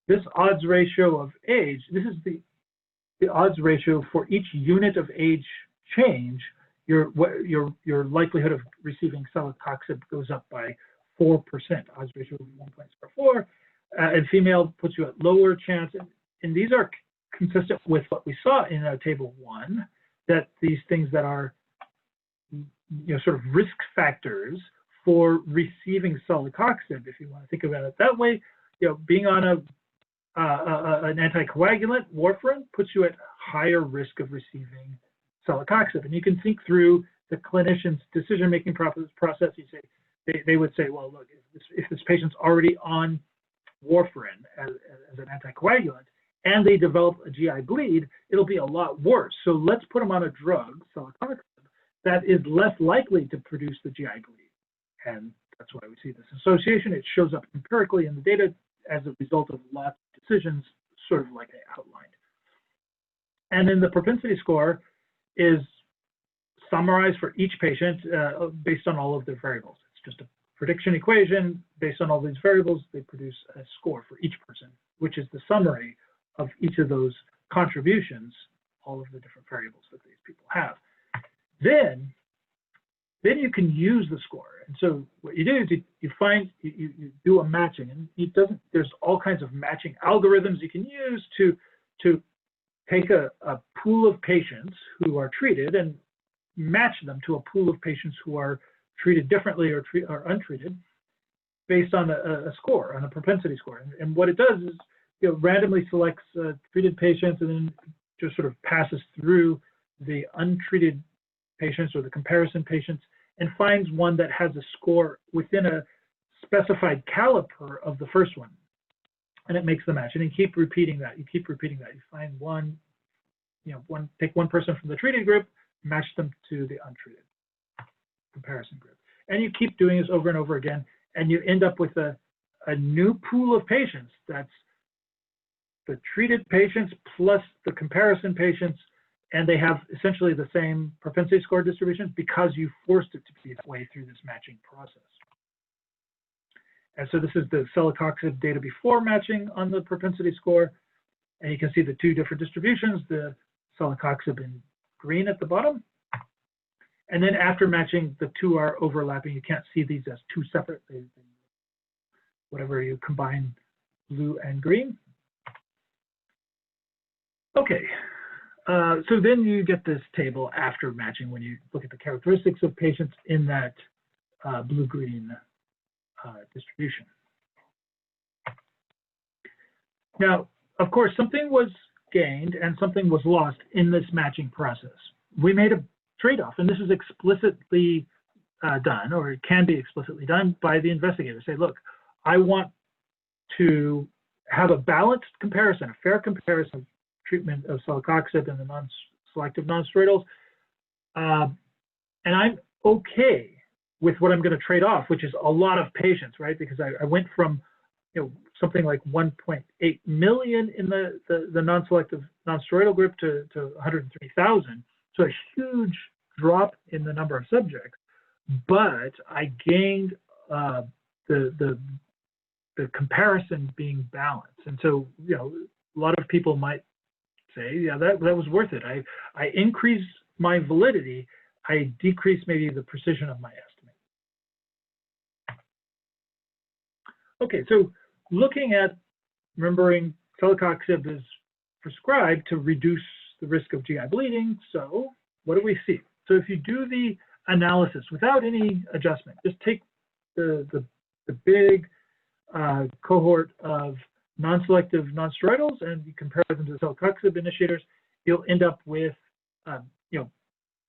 this odds ratio of age, this is the odds ratio for each unit of age change. Your likelihood of receiving celecoxib goes up by 4%, odds ratio of 1.04, and female puts you at lower chance. And these are consistent with what we saw in table 1, that these things that are sort of risk factors for receiving celecoxib, if you want to think about it that way, being on an anticoagulant, warfarin, puts you at higher risk of receiving celecoxib. And you can think through the clinician's decision-making process. You say, they would say, well, look, if this patient's already on warfarin as an anticoagulant and they develop a GI bleed, it'll be a lot worse. So let's put them on a drug, celecoxib, that is less likely to produce the GI bleed. And that's why we see this association. It shows up empirically in the data as a result of lots of decisions, sort of like I outlined. And then the propensity score is summarized for each patient based on all of their variables. It's just a prediction equation. Based on all these variables, they produce a score for each person, which is the summary of each of those contributions, all of the different variables that these people have. Then you can use the score. And so what you do is you do a matching, and there's all kinds of matching algorithms you can use to take a pool of patients who are treated and match them to a pool of patients who are treated differently or untreated based on a score, on a propensity score. And what it does is randomly selects treated patients and then just sort of passes through the untreated patients or the comparison patients and finds one that has a score within a specified caliper of the first one. And it makes the match. And you keep repeating that. You keep repeating that. You find one, take one person from the treated group, match them to the untreated comparison group. And you keep doing this over and over again. And you end up with a new pool of patients. That's the treated patients plus the comparison patients. And they have essentially the same propensity score distribution because you forced it to be that way through this matching process. And so this is the celecoxib data before matching on the propensity score. And you can see the two different distributions, the celecoxib in green at the bottom. And then after matching, the two are overlapping. You can't see these as two separate. Whatever you combine blue and green. Okay. So then you get this table after matching when you look at the characteristics of patients in that blue-green distribution. Now, of course, something was gained and something was lost in this matching process. We made a trade-off, and this is explicitly done, or it can be explicitly done by the investigator. Say, look, I want to have a balanced comparison, a fair comparison of treatment of celecoxib and the non-selective non-steroidals, and I'm okay with what I'm going to trade off, which is a lot of patients, right? Because I went from something like 1.8 million in the non-selective non-steroidal group to 103,000, so a huge drop in the number of subjects, but I gained the comparison being balanced. And so a lot of people might say, yeah, that was worth it. I increased my validity. I decreased maybe the precision of my estimate. Okay, so looking at, remembering celecoxib is prescribed to reduce the risk of GI bleeding. So what do we see? So if you do the analysis without any adjustment, just take the big cohort of non-selective non-steroidals and you compare them to the celecoxib initiators, you'll end up with an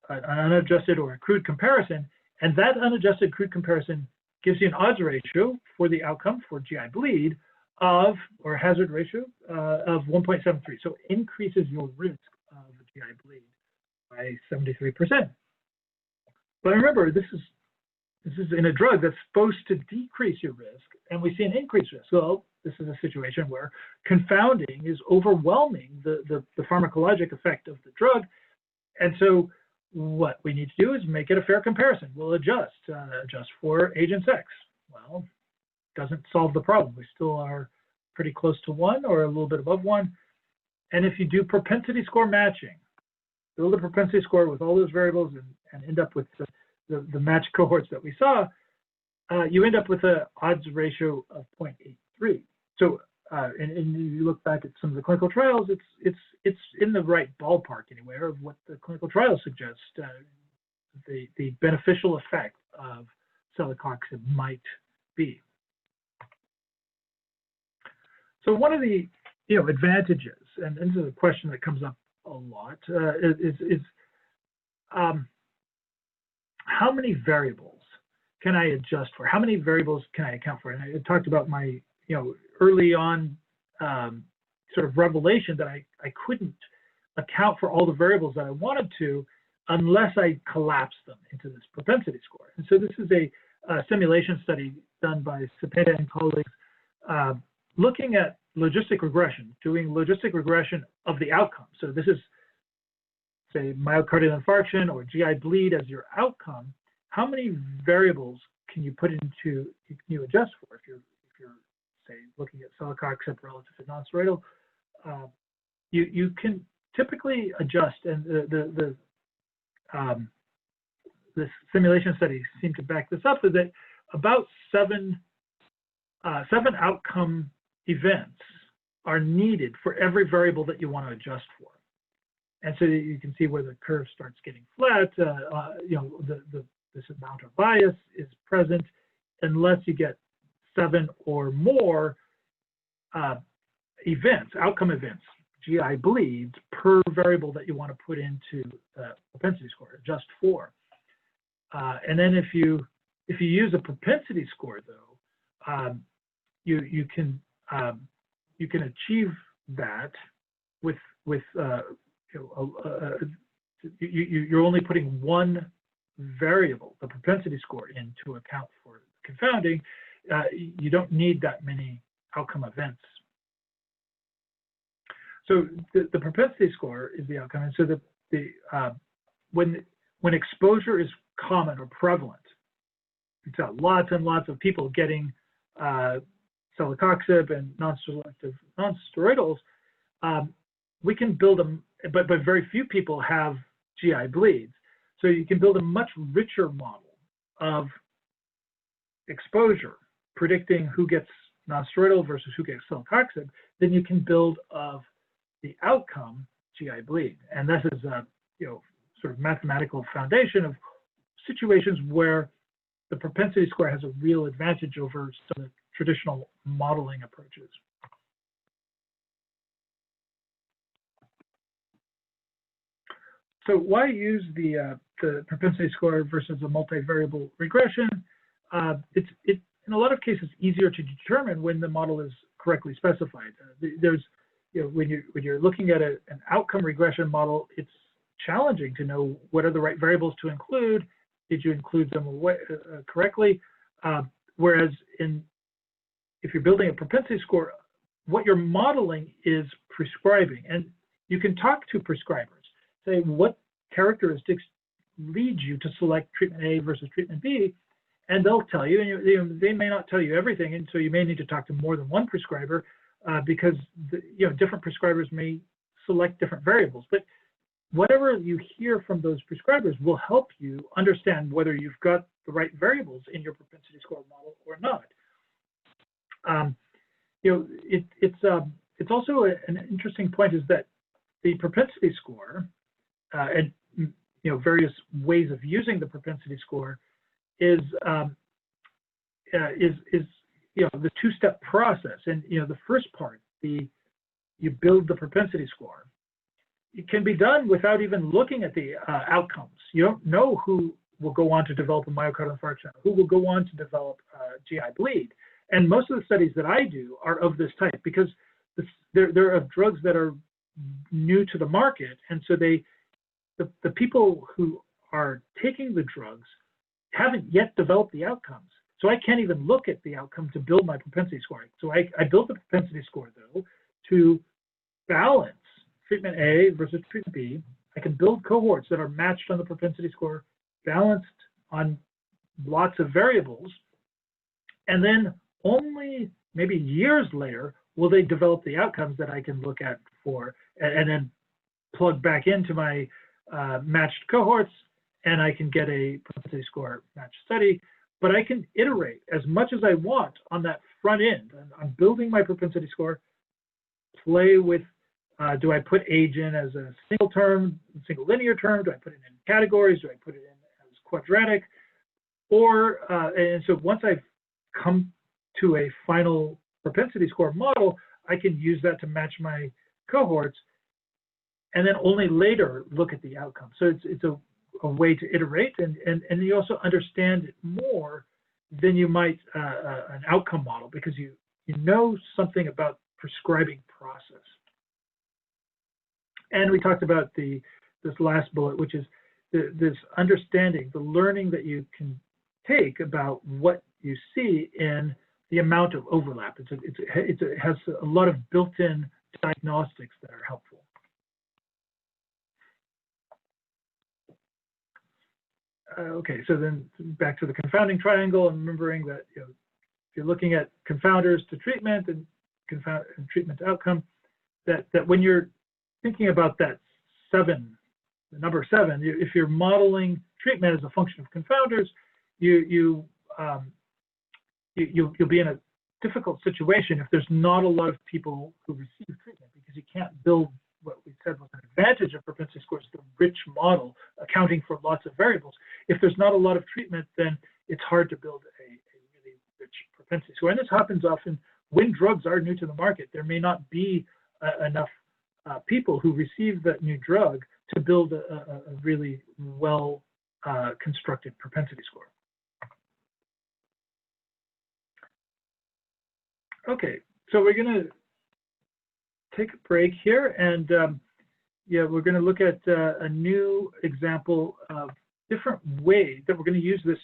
unadjusted or a crude comparison, and that unadjusted crude comparison gives you an odds ratio for the outcome for GI bleed of, or hazard ratio of 1.73. So increases your risk of GI bleed by 73%. But remember, this is This is in a drug that's supposed to decrease your risk, and we see an increased risk. Well, this is a situation where confounding is overwhelming the pharmacologic effect of the drug. And so what we need to do is make it a fair comparison. We'll adjust for agent X. Well, doesn't solve the problem. We still are pretty close to 1 or a little bit above 1. And if you do propensity score matching, build a propensity score with all those variables and end up with the match cohorts that we saw, you end up with an odds ratio of 0.83. So, and you look back at some of the clinical trials, it's in the right ballpark anyway of what the clinical trials suggest the beneficial effect of celecoxib might be. So one of the advantages, and this is a question that comes up a lot, is how many variables can I adjust for? How many variables can I account for? And I talked about my early on sort of revelation that I couldn't account for all the variables that I wanted to unless I collapsed them into this propensity score. And so this is a simulation study done by Cepeda and colleagues looking at logistic regression, doing logistic regression of the outcome. So this is, say, myocardial infarction or GI bleed as your outcome. How many variables can you adjust for if you're say looking at celecoxib relative to nonsteroidal? You can typically adjust, and the simulation studies seem to back this up, is that about seven outcome events are needed for every variable that you want to adjust for. And so you can see where the curve starts getting flat, this amount of bias is present unless you get 7 or more outcome events, GI bleeds, per variable that you want to put into the propensity score, adjust for. And then if you use a propensity score, though, you can achieve that with you're only putting one variable, the propensity score, in to account for confounding. You don't need that many outcome events. So the propensity score is the outcome, and so when exposure is common or prevalent, it's got lots and lots of people getting celecoxib and non-selective nonsteroidals, we can build them, but very few people have GI bleeds. So you can build a much richer model of exposure, predicting who gets nonsteroidal versus who gets celecoxib, than you can build of the outcome GI bleed. And this is a sort of mathematical foundation of situations where the propensity score has a real advantage over some of the traditional modeling approaches. So why use the propensity score versus a multivariable regression? It's in a lot of cases easier to determine when the model is correctly specified. When you're looking at an outcome regression model, it's challenging to know what are the right variables to include. Did you include them correctly? Whereas if you're building a propensity score, what you're modeling is prescribing, and you can talk to prescribers. Say what characteristics lead you to select treatment A versus treatment B, and they'll tell you, and they may not tell you everything, and so you may need to talk to more than one prescriber because different prescribers may select different variables. But whatever you hear from those prescribers will help you understand whether you've got the right variables in your propensity score model or not. It's also an interesting point is that the propensity score and various ways of using the propensity score is the two-step process. And the first part, you build the propensity score. It can be done without even looking at the outcomes. You don't know who will go on to develop a myocardial infarction, who will go on to develop GI bleed. And most of the studies that I do are of this type because there are drugs that are new to the market, and so the people who are taking the drugs haven't yet developed the outcomes. So I can't even look at the outcome to build my propensity score. So I built the propensity score, though, to balance treatment A versus treatment B. I can build cohorts that are matched on the propensity score, balanced on lots of variables, and then only maybe years later will they develop the outcomes that I can look at for, and then plug back into my matched cohorts, and I can get a propensity score matched study. But I can iterate as much as I want on that front end. I'm building my propensity score, play with, do I put age in as a single term, single linear term? Do I put it in categories? Do I put it in as quadratic? Or, and so once I've come to a final propensity score model, I can use that to match my cohorts, and then only later look at the outcome. So it's a way to iterate, and you also understand it more than you might an outcome model, because you know something about prescribing process. And we talked about this last bullet, which is this understanding, the learning that you can take about what you see in the amount of overlap. It has a lot of built-in diagnostics that are helpful. Okay, so then back to the confounding triangle, and remembering that if you're looking at confounders to treatment and treatment to outcome, that when you're thinking about that the number 7, if you're modeling treatment as a function of confounders, you'll be in a difficult situation if there's not a lot of people who receive treatment, because you can't build what we said was an advantage of propensity scores, the rich model accounting for lots of variables. If there's not a lot of treatment, then it's hard to build a really rich propensity score. And this happens often when drugs are new to the market. There may not be enough people who receive that new drug to build a really well constructed propensity score. Okay, so we're going to take a break here, and yeah, we're going to look at a new example of different ways that we're going to use this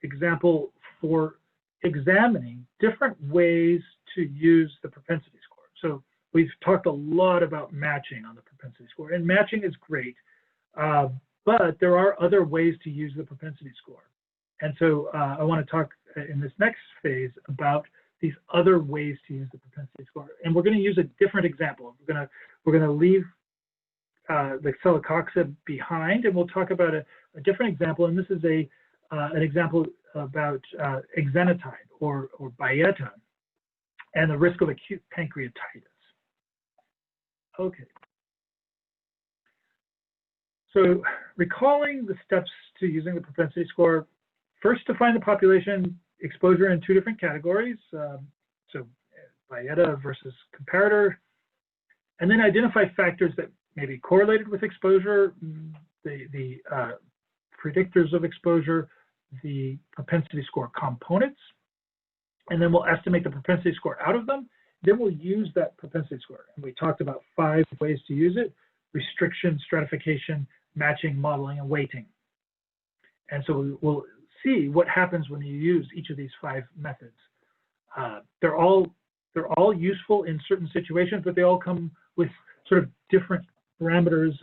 example for examining different ways to use the propensity score. So we've talked a lot about matching on the propensity score, and matching is great, but there are other ways to use the propensity score. And so I want to talk in this next phase about these other ways to use the propensity score, and we're going to use a different example. We're going to leave the celecoxib behind, and we'll talk about a different example. And this is an example about exenatide or Byetta and the risk of acute pancreatitis. Okay. So recalling the steps to using the propensity score, first define the population exposure in 2 different categories, so Byetta versus comparator, and then identify factors that may be correlated with exposure, the predictors of exposure, the propensity score components, and then we'll estimate the propensity score out of them. Then we'll use that propensity score, and we talked about 5 ways to use it: restriction, stratification, matching, modeling, and weighting. And so we'll see what happens when you use each of these 5 methods. They're all useful in certain situations, but they all come with sort of different parameters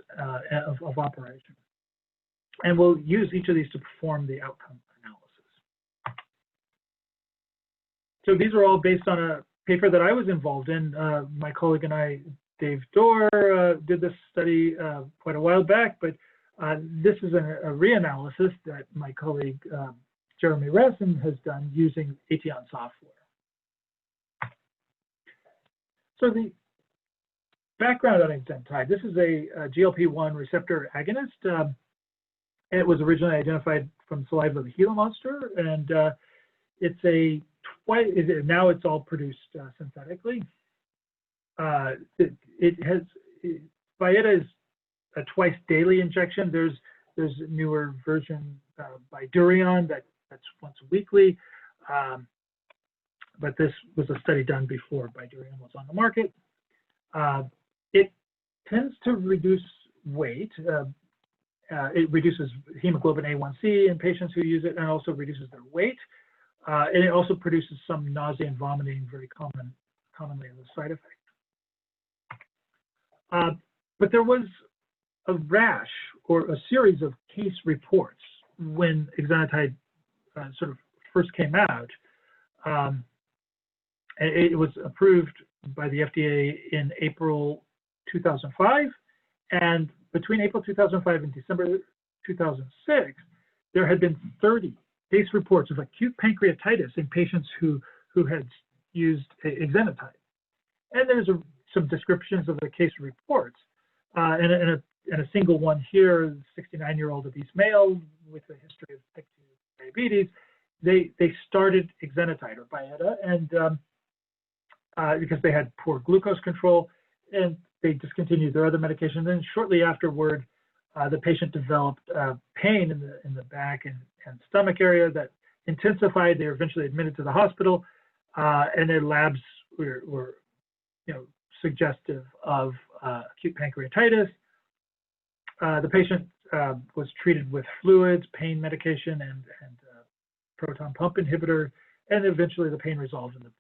of operation. And we'll use each of these to perform the outcome analysis. So these are all based on a paper that I was involved in. My colleague and I, Dave Dorr, did this study quite a while back, but this is a reanalysis that my colleague Jeremy Resin has done using Aetion software. So the background on exenatide: this is a GLP-1 receptor agonist. It was originally identified from saliva of the Gila monster, and it's now it's all produced synthetically. Byetta is a twice daily injection. There's a newer version by Durion that's once weekly, but this was a study done before Bidurion was on the market. It tends to reduce weight, It reduces hemoglobin A1C in patients who use it, and also reduces their weight. And it also produces some nausea and vomiting, very commonly as a side effect. But there was a rash or a series of case reports when exenatide sort of first came out. It was approved by the FDA in April 2005, and between April 2005 and December 2006, there had been 30 case reports of acute pancreatitis in patients who had used exenatide. And there's some descriptions of the case reports, and a single one here, 69-year-old obese male with a history of type 2 diabetes. They started exenatide or Byetta, and because they had poor glucose control, and they discontinued their other medications. And shortly afterward, the patient developed pain in the back and stomach area that intensified. They were eventually admitted to the hospital, and their labs were suggestive of acute pancreatitis. The patient was treated with fluids, pain medication, and proton pump inhibitor, and eventually the pain resolved, and the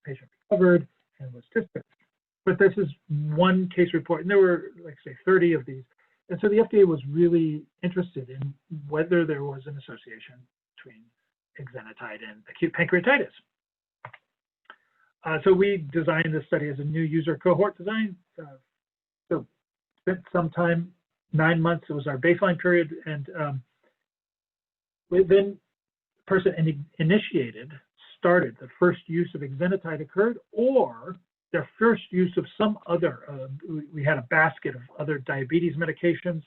patient recovered and was discharged. But this is one case report, and there were, like say, 30 of these. And so the FDA was really interested in whether there was an association between exenatide and acute pancreatitis. So we designed this study as a new user cohort design. So spent some time, 9 months, it was our baseline period, and then the person started, the first use of exenatide occurred, or their first use of some other, we had a basket of other diabetes medications,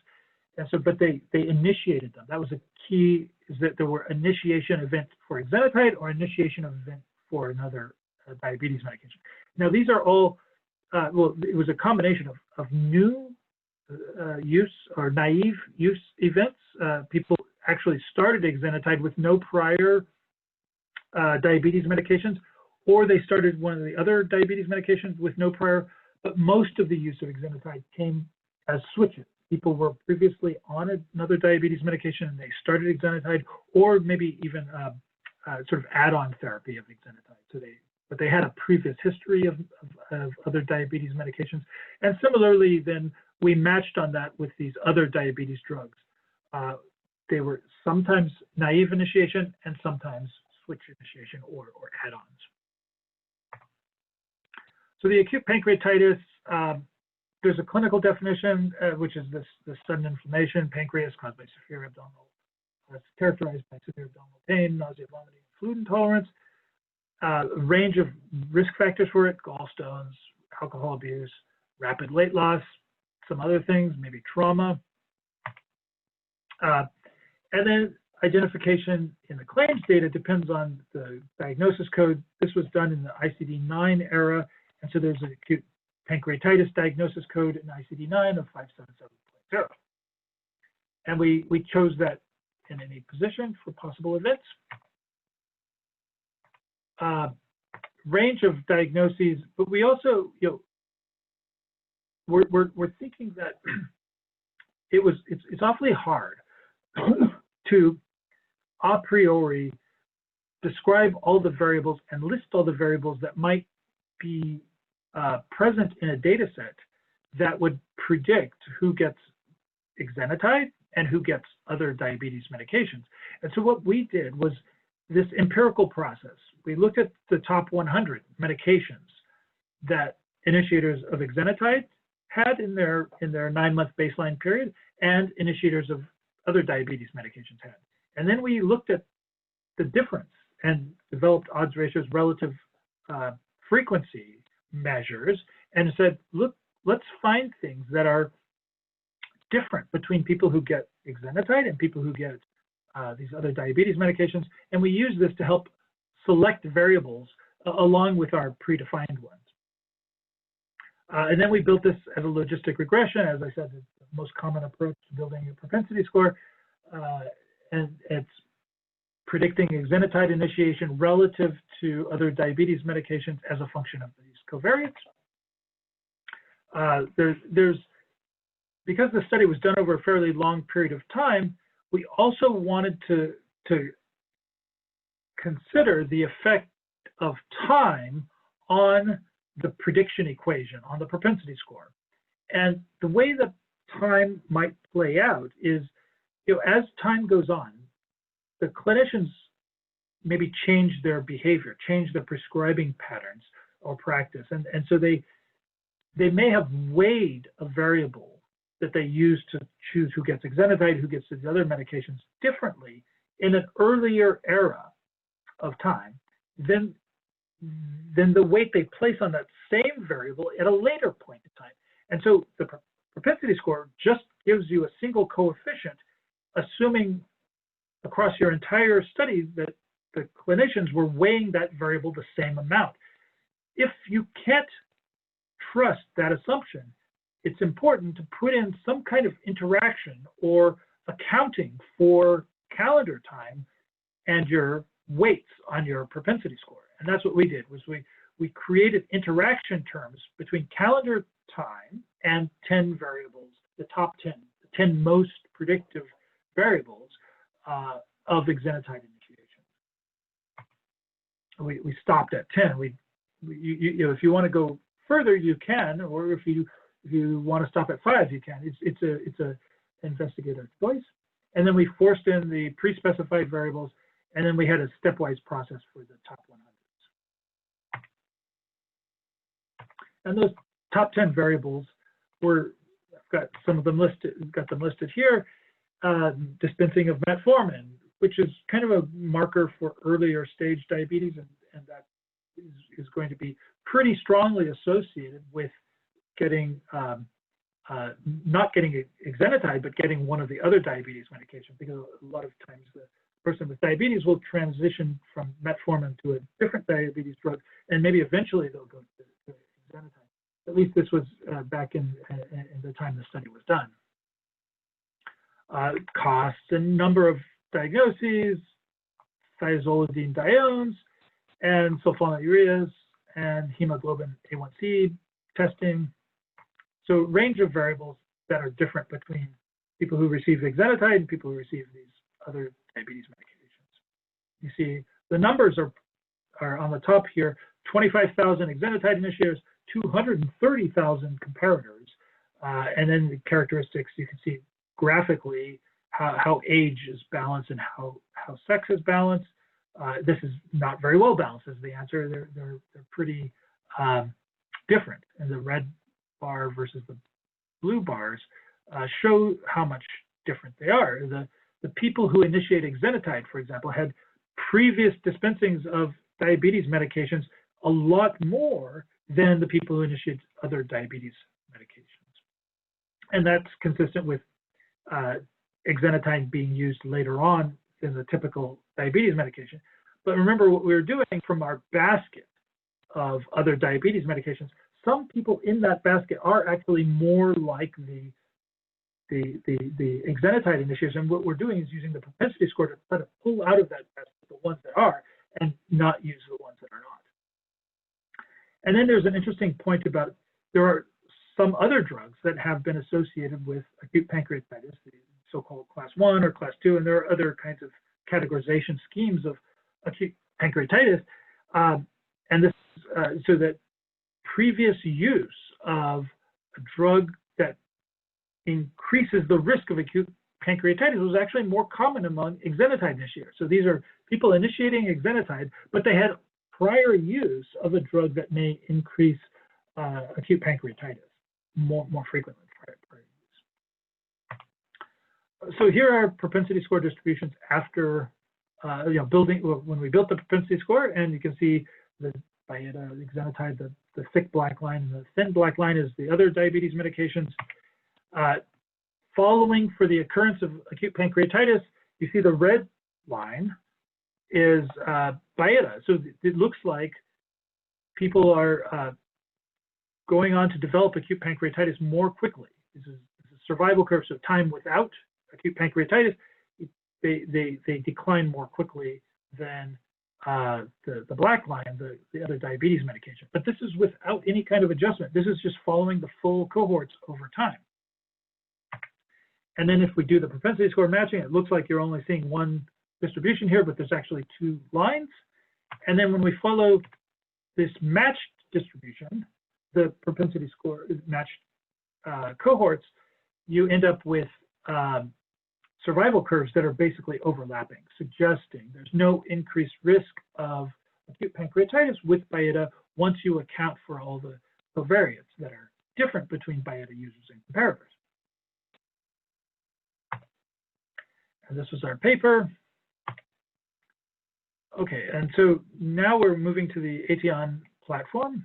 and so, but they initiated them. That was a key, is that there were initiation events for exenatide or initiation of event for another diabetes medication. Now these are all, well, it was a combination of new use or naive use events. People actually started exenatide with no prior diabetes medications, or they started one of the other diabetes medications with no prior, but most of the use of exenatide came as switches. People were previously on another diabetes medication and they started exenatide, or maybe even sort of add-on therapy of exenatide. But they had a previous history of other diabetes medications. And similarly, then we matched on that with these other diabetes drugs. They were sometimes naive initiation and sometimes switch initiation or add-ons. So the acute pancreatitis, there's a clinical definition, which is this sudden inflammation, pancreas caused by severe abdominal, it's characterized by severe abdominal pain, nausea, vomiting, fluid intolerance. A range of risk factors for it: gallstones, alcohol abuse, rapid weight loss, some other things, maybe trauma. And then identification in the claims data depends on the diagnosis code. This was done in the ICD-9 era, and so there's an acute pancreatitis diagnosis code in ICD-9 of 577.0. And we chose that in any position for possible events. Range of diagnoses, but we also, we're thinking that it's awfully hard to a priori describe all the variables and list all the variables that might be present in a data set that would predict who gets exenatide and who gets other diabetes medications. And so what we did was this empirical process. We looked at the top 100 medications that initiators of exenatide had in their 9-month baseline period, and initiators of other diabetes medications had. And then we looked at the difference and developed odds ratios, relative frequency measures, and said, look, let's find things that are different between people who get exenatide and people who get these other diabetes medications. And we use this to help select variables along with our predefined ones. And then we built this as a logistic regression. As I said, it's the most common approach to building a propensity score. And it's predicting exenatide initiation relative to other diabetes medications as a function of these covariates. There's because the study was done over a fairly long period of time, we also wanted to consider the effect of time on the prediction equation, on the propensity score. And the way that time might play out is, as time goes on, the clinicians maybe change their behavior, change their prescribing patterns or practice. And so they may have weighed a variable that they use to choose who gets exenatide, who gets the other medications differently in an earlier era of time than the weight they place on that same variable at a later point in time. And so the propensity score just gives you a single coefficient, assuming across your entire study that the clinicians were weighing that variable the same amount. If you can't trust that assumption, it's important to put in some kind of interaction or accounting for calendar time and your weights on your propensity score. And that's what we did, was we created interaction terms between calendar time and 10 variables, the top 10, the 10 most predictive variables of exenatide initiation. We stopped at 10. If you want to go further, you can, or if you want to stop at 5, you can. It's a investigator choice. And then we forced in the pre-specified variables, and then we had a stepwise process for the top 100s. And those top 10 variables I've got some of them listed, here. Dispensing of metformin, which is kind of a marker for earlier stage diabetes, and that is going to be pretty strongly associated with getting, not getting exenatide, but getting one of the other diabetes medications, because a lot of times the person with diabetes will transition from metformin to a different diabetes drug, and maybe eventually they'll go to exenatide. At least this was back in the time the study was done. Costs and number of diagnoses, thiazolidinediones, and sulfonylureas, and hemoglobin A1C testing. So range of variables that are different between people who receive exenatide and people who receive these other diabetes medications. You see the numbers are on the top here: 25,000 exenatide initiators, 230,000 comparators, and then the characteristics you can see graphically how age is balanced and how sex is balanced. This is not very well balanced is the answer. They're pretty different, and the red bar versus the blue bars show how much different they are. The people who initiate exenatide, for example, had previous dispensings of diabetes medications a lot more than the people who initiate other diabetes medications. And that's consistent with exenatide being used later on in the typical diabetes medication. But remember what we were doing from our basket of other diabetes medications. Some people in that basket are actually more like the exenatide initiators, and what we're doing is using the propensity score to try to pull out of that basket the ones that are and not use the ones that are not. And then there's an interesting point about there are some other drugs that have been associated with acute pancreatitis, the so-called class 1 or class 2, and there are other kinds of categorization schemes of acute pancreatitis. And this, so that previous use of a drug that increases the risk of acute pancreatitis was actually more common among exenatide initiators. So these are people initiating exenatide, but they had prior use of a drug that may increase acute pancreatitis more frequently prior use. So here are propensity score distributions after building, when we built the propensity score, and you can see the exenatide, the thick black line, and the thin black line is the other diabetes medications. Following for the occurrence of acute pancreatitis, you see the red line is Byetta. So it looks like people are going on to develop acute pancreatitis more quickly. This is a survival curve, so time without acute pancreatitis, they decline more quickly than the black line, the other diabetes medication. But this is without any kind of adjustment. This is just following the full cohorts over time. And then if we do the propensity score matching, it looks like you're only seeing one distribution here, but there's actually two lines. And then when we follow this matched distribution, the propensity score matched cohorts, you end up with survival curves that are basically overlapping, suggesting there's no increased risk of acute pancreatitis with BIATA once you account for all the covariates that are different between BIATA users and comparators. And this was our paper. Okay, and so now we're moving to the Aetion platform.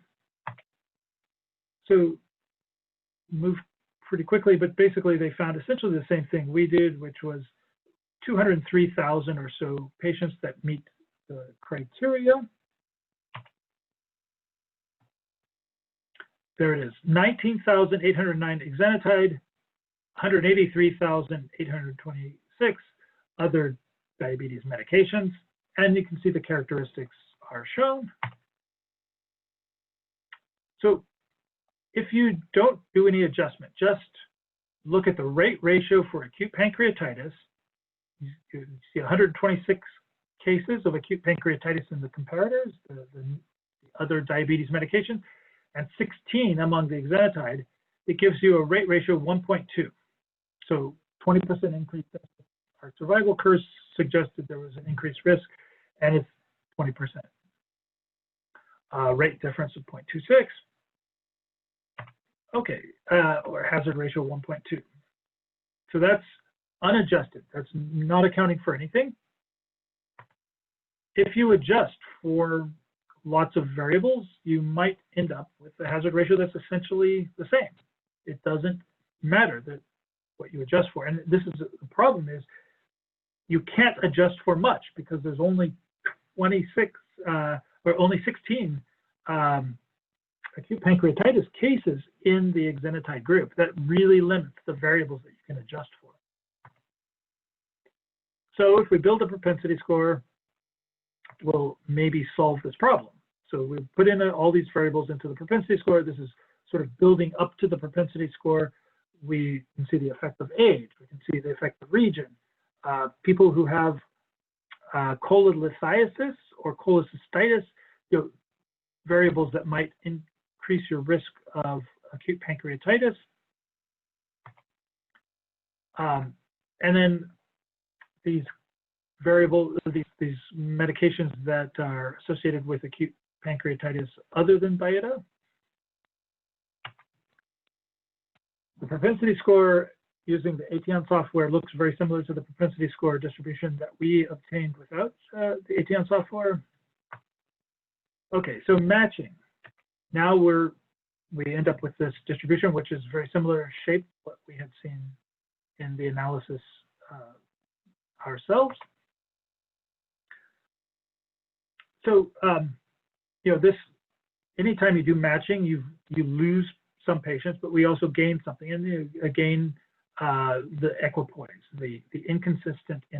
So move pretty quickly, but basically they found essentially the same thing we did, which was 203,000 or so patients that meet the criteria. There it is, 19,809 exenatide, 183,826 other diabetes medications, and you can see the characteristics are shown. So if you don't do any adjustment, just look at the rate ratio for acute pancreatitis. You see 126 cases of acute pancreatitis in the comparators, the other diabetes medication, and 16 among the exenatide. It gives you a rate ratio of 1.2. So 20% increase. Our survival curves suggested there was an increased risk, and it's 20%. Rate difference of 0.26. Okay, or hazard ratio 1.2. So that's unadjusted. That's not accounting for anything. If you adjust for lots of variables, you might end up with a hazard ratio that's essentially the same. It doesn't matter that what you adjust for. And this is the problem is you can't adjust for much because there's only 26 or only 16 acute pancreatitis cases in the exenatide group. That really limits the variables that you can adjust for. So if we build a propensity score, we'll maybe solve this problem. So we put in all these variables into the propensity score. This is sort of building up to the propensity score. We can see the effect of age. We can see the effect of region. People who have cholelithiasis or cholecystitis, variables that might increase your risk of acute pancreatitis. And then these variables, these medications that are associated with acute pancreatitis other than BIATA. The propensity score using the Aetion software looks very similar to the propensity score distribution that we obtained without the Aetion software. Okay, so matching. Now we end up with this distribution, which is very similar shape to what we had seen in the analysis ourselves. So this, anytime you do matching, you lose some patients, but we also gain something, and you gain the equipoise, the inconsistency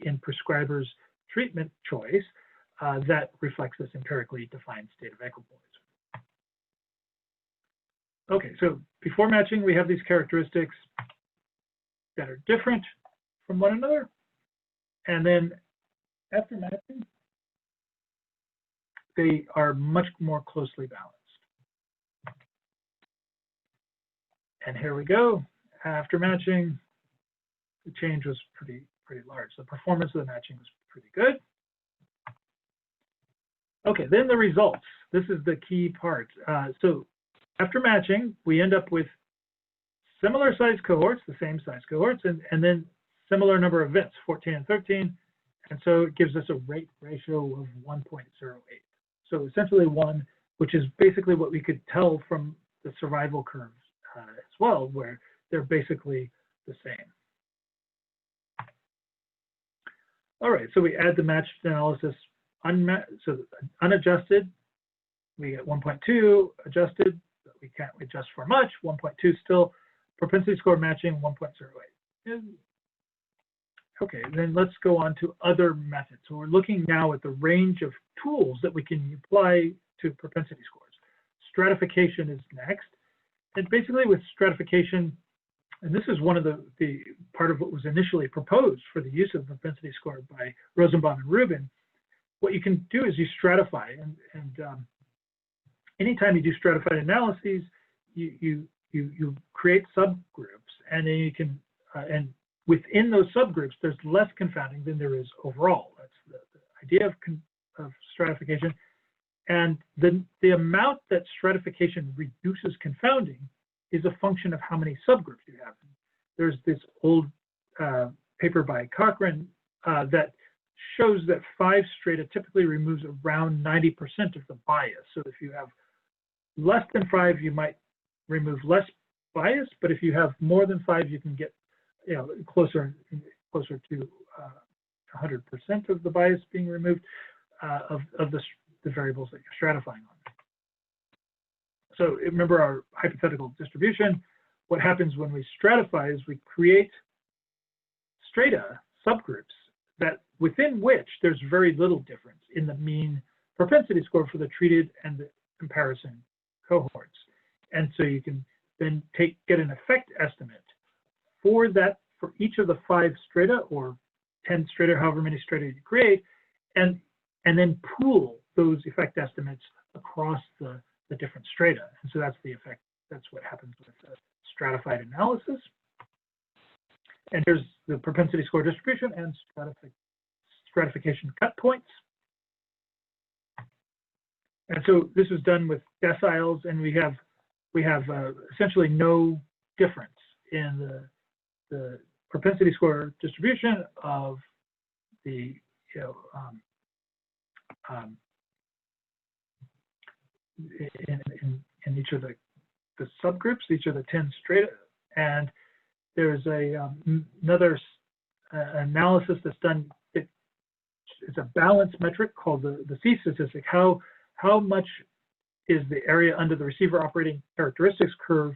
in prescribers' treatment choice that reflects this empirically defined state of equipoise. Okay, so before matching, we have these characteristics that are different from one another, and then after matching, they are much more closely balanced. And here we go. After matching, the change was pretty large. The performance of the matching was pretty good. Okay, then the results. This is the key part. So after matching, we end up with similar size cohorts, the same size cohorts, and then similar number of events, 14 and 13. And so it gives us a rate ratio of 1.08. So essentially 1, which is basically what we could tell from the survival curves as well, where they're basically the same. All right, so we add the matched analysis, so unadjusted, we get 1.2, adjusted, we can't adjust for much, 1.2 still, propensity score matching 1.08. Okay, then let's go on to other methods. So we're looking now at the range of tools that we can apply to propensity scores. Stratification is next. And basically with stratification, And this is one of the part of what was initially proposed for the use of the propensity score by Rosenbaum and Rubin. What you can do is you stratify, and anytime you do stratified analyses, you create subgroups, and then you can, and within those subgroups, there's less confounding than there is overall. That's the idea of stratification. And the amount that stratification reduces confounding is a function of how many subgroups you have. There's this old paper by Cochrane that shows that 5 strata typically removes around 90% of the bias. So if you have less than 5, you might remove less bias, but if you have more than 5, you can get closer to 100% of the bias being removed of the variables that you're stratifying on. So remember our hypothetical distribution. What happens when we stratify is we create strata, subgroups, that within which there's very little difference in the mean propensity score for the treated and the comparison cohorts. And so you can then get an effect estimate for each of the 5 strata or 10 strata, however many strata you create, and then pool those effect estimates across the different strata. And so that's the effect. That's what happens with stratified analysis. And here's the propensity score distribution and stratification cut points. And so this is done with deciles, and we have essentially no difference in the propensity score distribution of the in each of the subgroups, each of the 10 strata. And there's another analysis that's done. It's a balanced metric called the C statistic. How much is the area under the receiver operating characteristics curve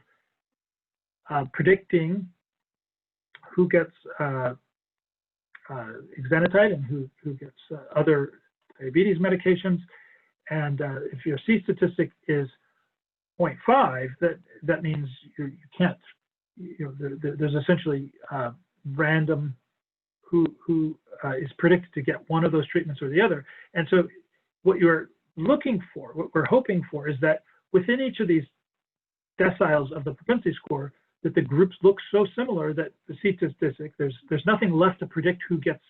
predicting who gets exenatide and who gets other diabetes medications. And if your C statistic is 0.5, that means you can't. There's essentially random who is predicted to get one of those treatments or the other. And so what you're looking for, what we're hoping for, is that within each of these deciles of the propensity score, that the groups look so similar that the C statistic, there's nothing left to predict who gets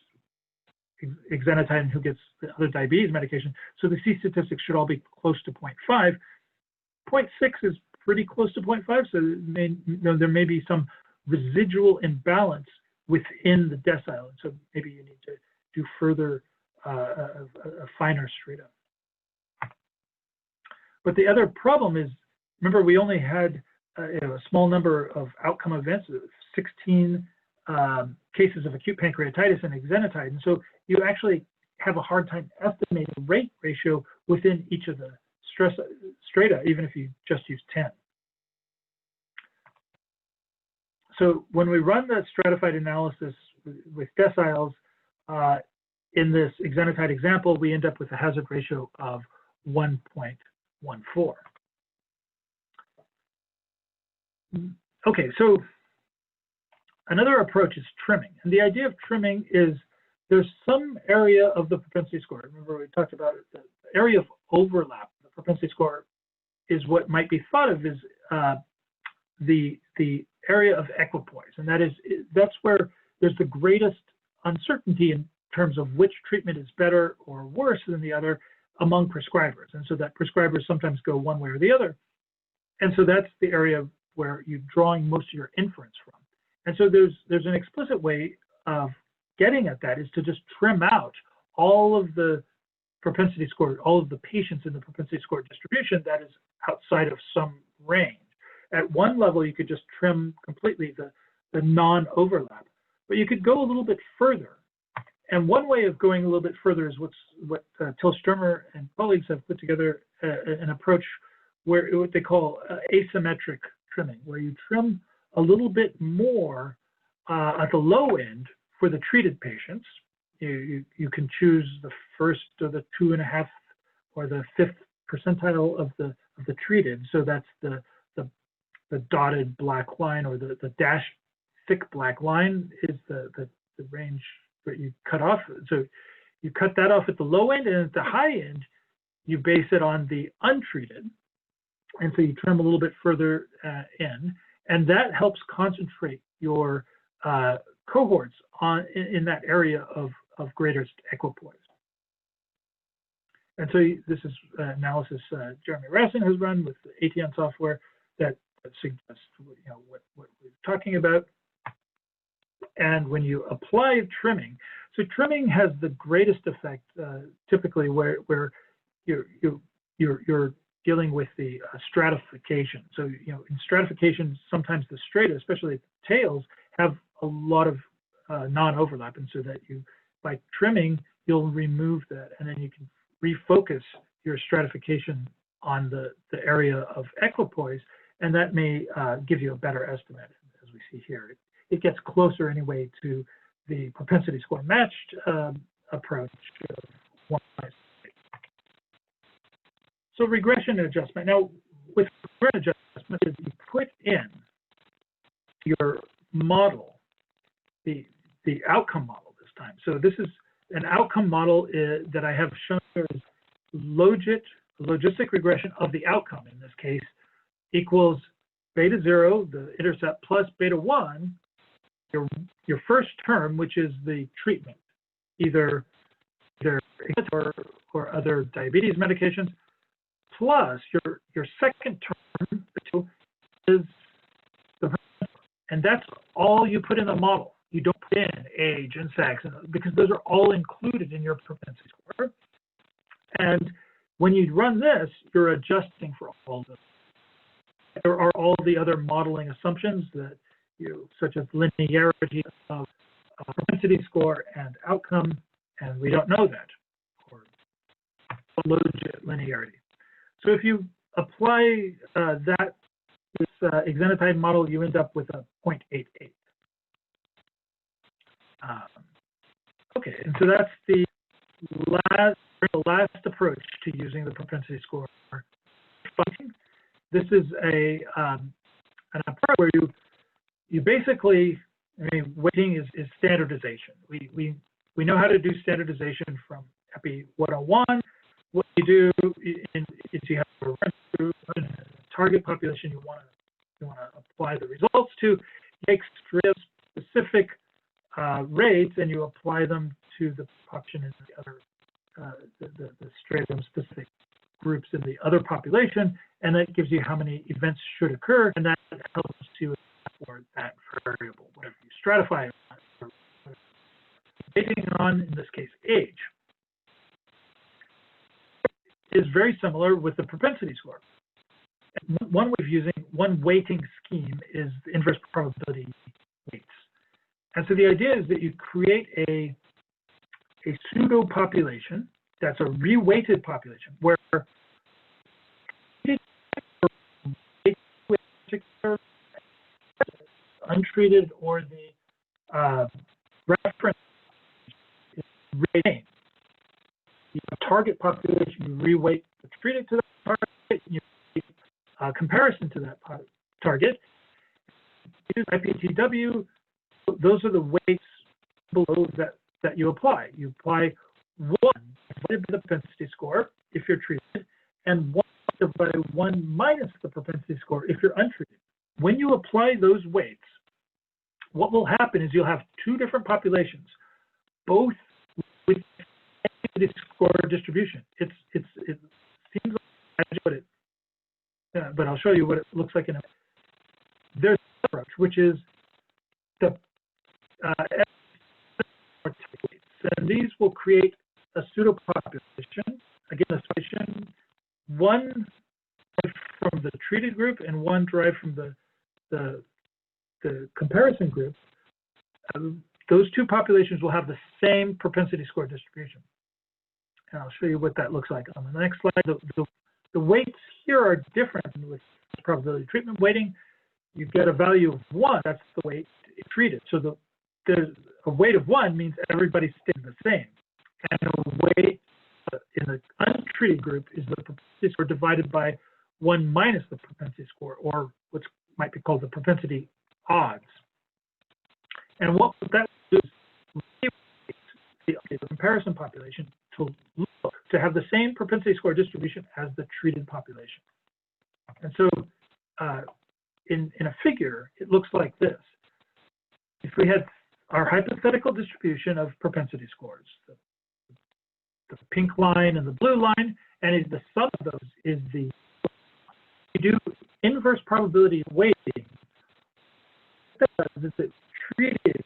exenatide and who gets the other diabetes medication. So the C statistics should all be close to 0.5. 0.6 is pretty close to 0.5, so there may be some residual imbalance within the decile. And so maybe you need to do further a finer strata. But the other problem is, remember, we only had a small number of outcome events, 16 cases of acute pancreatitis and exenatide. And so you actually have a hard time estimating rate ratio within each of the strata, even if you just use 10. So when we run the stratified analysis with deciles, in this exenatide example, we end up with a hazard ratio of 1.14. Okay, so another approach is trimming. And the idea of trimming is there's some area of the propensity score. Remember, we talked about it, the area of overlap. The propensity score is what might be thought of as the area of equipoise. And that's where there's the greatest uncertainty in terms of which treatment is better or worse than the other among prescribers. And so that prescribers sometimes go one way or the other. And so that's the area where you're drawing most of your inference from. And so there's an explicit way of getting at that, is to just trim out all of the propensity score, all of the patients in the propensity score distribution that is outside of some range. At one level, you could just trim completely the non-overlap, but you could go a little bit further. And one way of going a little bit further is what Till-Sturmer and colleagues have put together an approach where what they call asymmetric trimming, where you trim a little bit more at the low end for the treated patients. You can choose the first or the 2.5 or the 5th percentile of the treated. So that's the dotted black line or the dashed thick black line is the range that you cut off. So you cut that off at the low end, and at the high end, you base it on the untreated. And so you trim a little bit further in, and that helps concentrate your cohorts in that area of greatest equipoise. And so this is analysis Jeremy Rassin has run with the ATN software that suggests what we're talking about. And when you apply trimming, so trimming has the greatest effect typically where you're dealing with the stratification. So in stratification, sometimes the strata, especially the tails, have a lot of non-overlap, and so that by trimming you'll remove that, and then you can refocus your stratification on the area of equipoise, and that may give you a better estimate, as we see here. It gets closer anyway to the propensity score matched approach of 1 minus. So regression adjustment. Now, with regression adjustment, you put in your model, the outcome model this time. So this is an outcome model that I have shown here is logistic regression of the outcome, in this case, equals beta 0, the intercept, plus beta 1, your first term, which is the treatment, either or other diabetes medications, plus your second term is the, and that's all you put in the model. You don't put in age and sex, because those are all included in your propensity score. And when you run this, you're adjusting for all of them. There are all the other modeling assumptions that such as linearity of propensity score and outcome, and we don't know that, or logit linearity. So if you apply this exenatide model, you end up with a 0.88. Okay, and so that's the last approach to using the propensity score. This is an approach where you basically, weighting is standardization. We know how to do standardization from Epi 101. What you do is you have a run through a target population you want to apply the results to. You take specific rates and you apply them to the population in the other the stratum specific groups in the other population, and that gives you how many events should occur, and that helps you for that variable, whatever you stratify it on, in this case, age. Is very similar with the propensity score. One way of using one weighting scheme is the inverse probability weights. And so the idea is that you create a pseudo population that's a reweighted population where untreated or the reference is retained. You have a target population, you reweight the treated to that target, you make a comparison to that target. Use IPTW, those are the weights below that you apply. You apply 1 divided by the propensity score if you're treated, and 1 divided by 1 minus the propensity score if you're untreated. When you apply those weights, what will happen is you'll have 2 different populations, both with propensity score distribution. It seems like but I'll show you what it looks like in a. There's an approach, which is the and these will create a pseudo population. Again, a population, 1 from the treated group and 1 derived from the comparison group. Those 2 populations will have the same propensity score distribution. And I'll show you what that looks like on the next slide. The weights here are different with probability treatment weighting. You get a value of 1, that's the weight treated. So there's a weight of 1 means everybody's staying the same. And a weight in the untreated group is the propensity score divided by 1 minus the propensity score, or what might be called the propensity odds. And what that does is the comparison population to have the same propensity score distribution as the treated population. And so in a figure, it looks like this. If we had our hypothetical distribution of propensity scores, the pink line and the blue line, and the sum of those is we do inverse probability weighting. What it does is it treated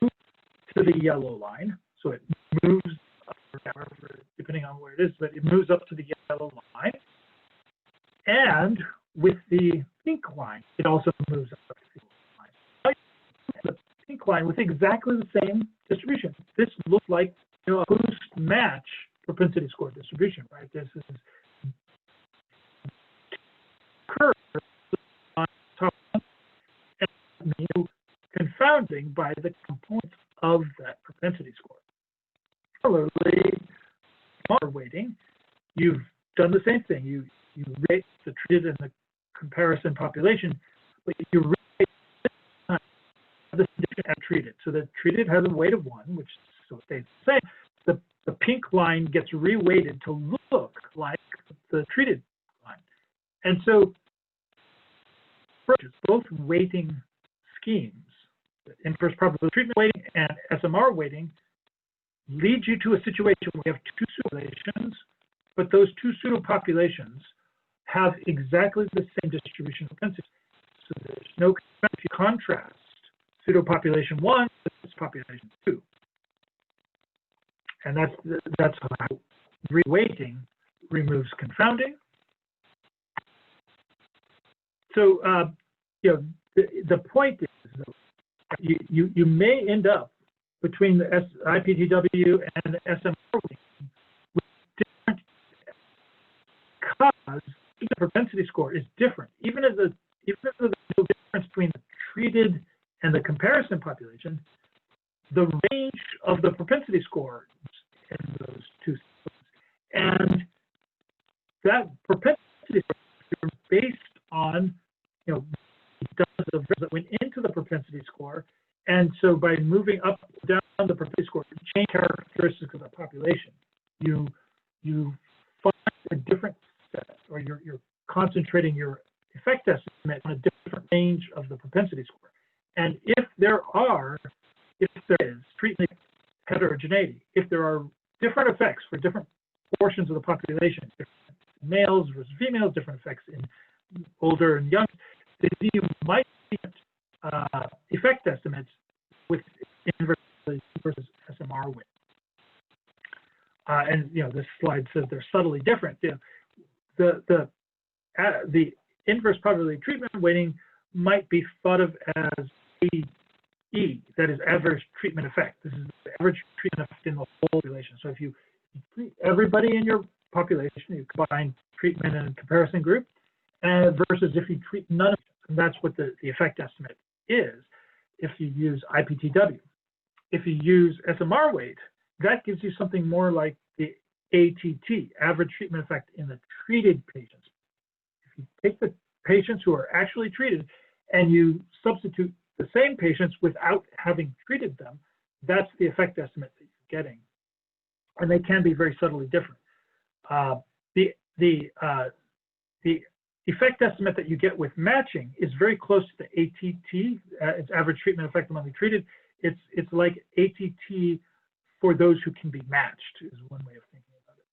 to the yellow line, so it moves up or down, depending on where it is, but it moves up to the yellow line. And with the pink line, it also moves up to the yellow line. The pink line with exactly the same distribution. This looks like a post-match propensity score distribution, right? This is curve on top and confounding by the components of that propensity score. Similarly, smaller weighting, you've done the same thing. You rate the treated and the comparison population, but you rate the and treated. So the treated has a weight of 1, which so stays the same. The pink line gets reweighted to look like the treated line. And so both weighting schemes, inverse probability treatment weighting and SMR weighting, lead you to a situation where we have two pseudopopulations, but those two pseudopopulations have exactly the same distribution of propensity. So there's no, if you contrast pseudopopulation 1 with population 2. And that's how reweighting removes confounding. So the point is you may end up between the IPTW and the SMR with different, because the propensity score is different. Even if there's no difference between the treated and the comparison population, the range of the propensity score in those two systems, and that propensity score is based on the that went into the propensity score, and so by moving up or down the propensity score, you change characteristics of the population. You find a different set, or you're concentrating your effect estimate on a different range of the propensity score. And if there is treatment heterogeneity, if there are different effects for different portions of the population, different males versus females, different effects in older and young, then you might see effect estimates with inverse versus SMR weight. And this slide says they're subtly different. The inverse probability treatment weighting might be thought of as AE, that is average treatment effect. This is the average treatment effect in the whole population. So if you treat everybody in your population, you combine treatment and comparison group, versus if you treat none of them, and that's what the effect estimate is if you use IPTW. If you use SMR weight, that gives you something more like the ATT, average treatment effect in the treated patients. If you take the patients who are actually treated and you substitute the same patients without having treated them, that's the effect estimate that you're getting. And they can be very subtly different. The effect estimate that you get with matching is very close to the ATT, it's average treatment effect among the treated. It's like ATT for those who can be matched, is one way of thinking about it.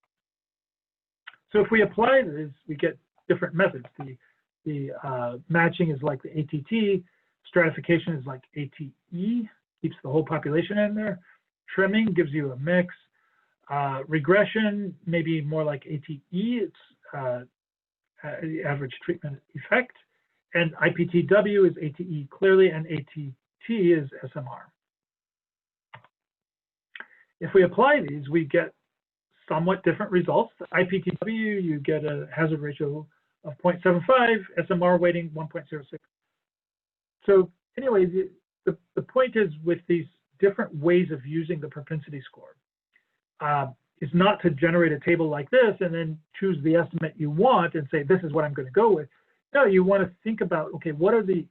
So if we apply this, we get different methods. The matching is like the ATT, stratification is like ATE, keeps the whole population in there. Trimming gives you a mix. Regression, maybe more like ATE, it's the average treatment effect. And IPTW is ATE clearly, and ATT is SMR. If we apply these, we get somewhat different results. The IPTW, you get a hazard ratio of 0.75, SMR weighting 1.06. So anyway, the point is with these different ways of using the propensity score is not to generate a table like this and then choose the estimate you want and say, this is what I'm going to go with. No, you want to think about, okay, what are the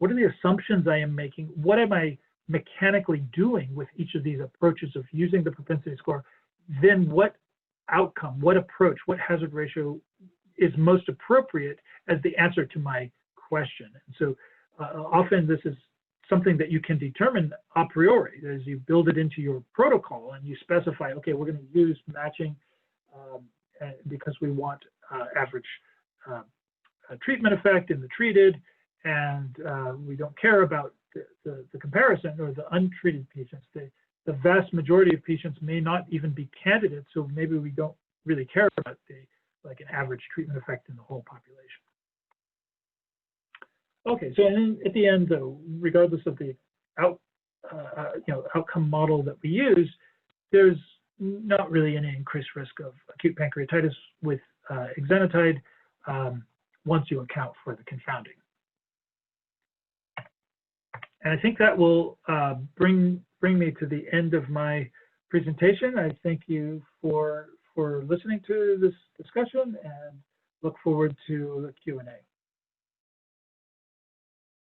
assumptions I am making? What am I mechanically doing with each of these approaches of using the propensity score, then what outcome, what approach, what hazard ratio is most appropriate as the answer to my question. And so often this is something that you can determine a priori as you build it into your protocol and you specify, okay, we're going to use matching because we want average treatment effect in the treated, and we don't care about the comparison or the untreated patients. The vast majority of patients may not even be candidates, so maybe we don't really care about like an average treatment effect in the whole population. Okay, so at the end, though, regardless of the outcome model that we use, there's not really any increased risk of acute pancreatitis with exenatide once you account for the confounding. And I think that will bring me to the end of my presentation. I thank you for listening to this discussion and look forward to the Q&A.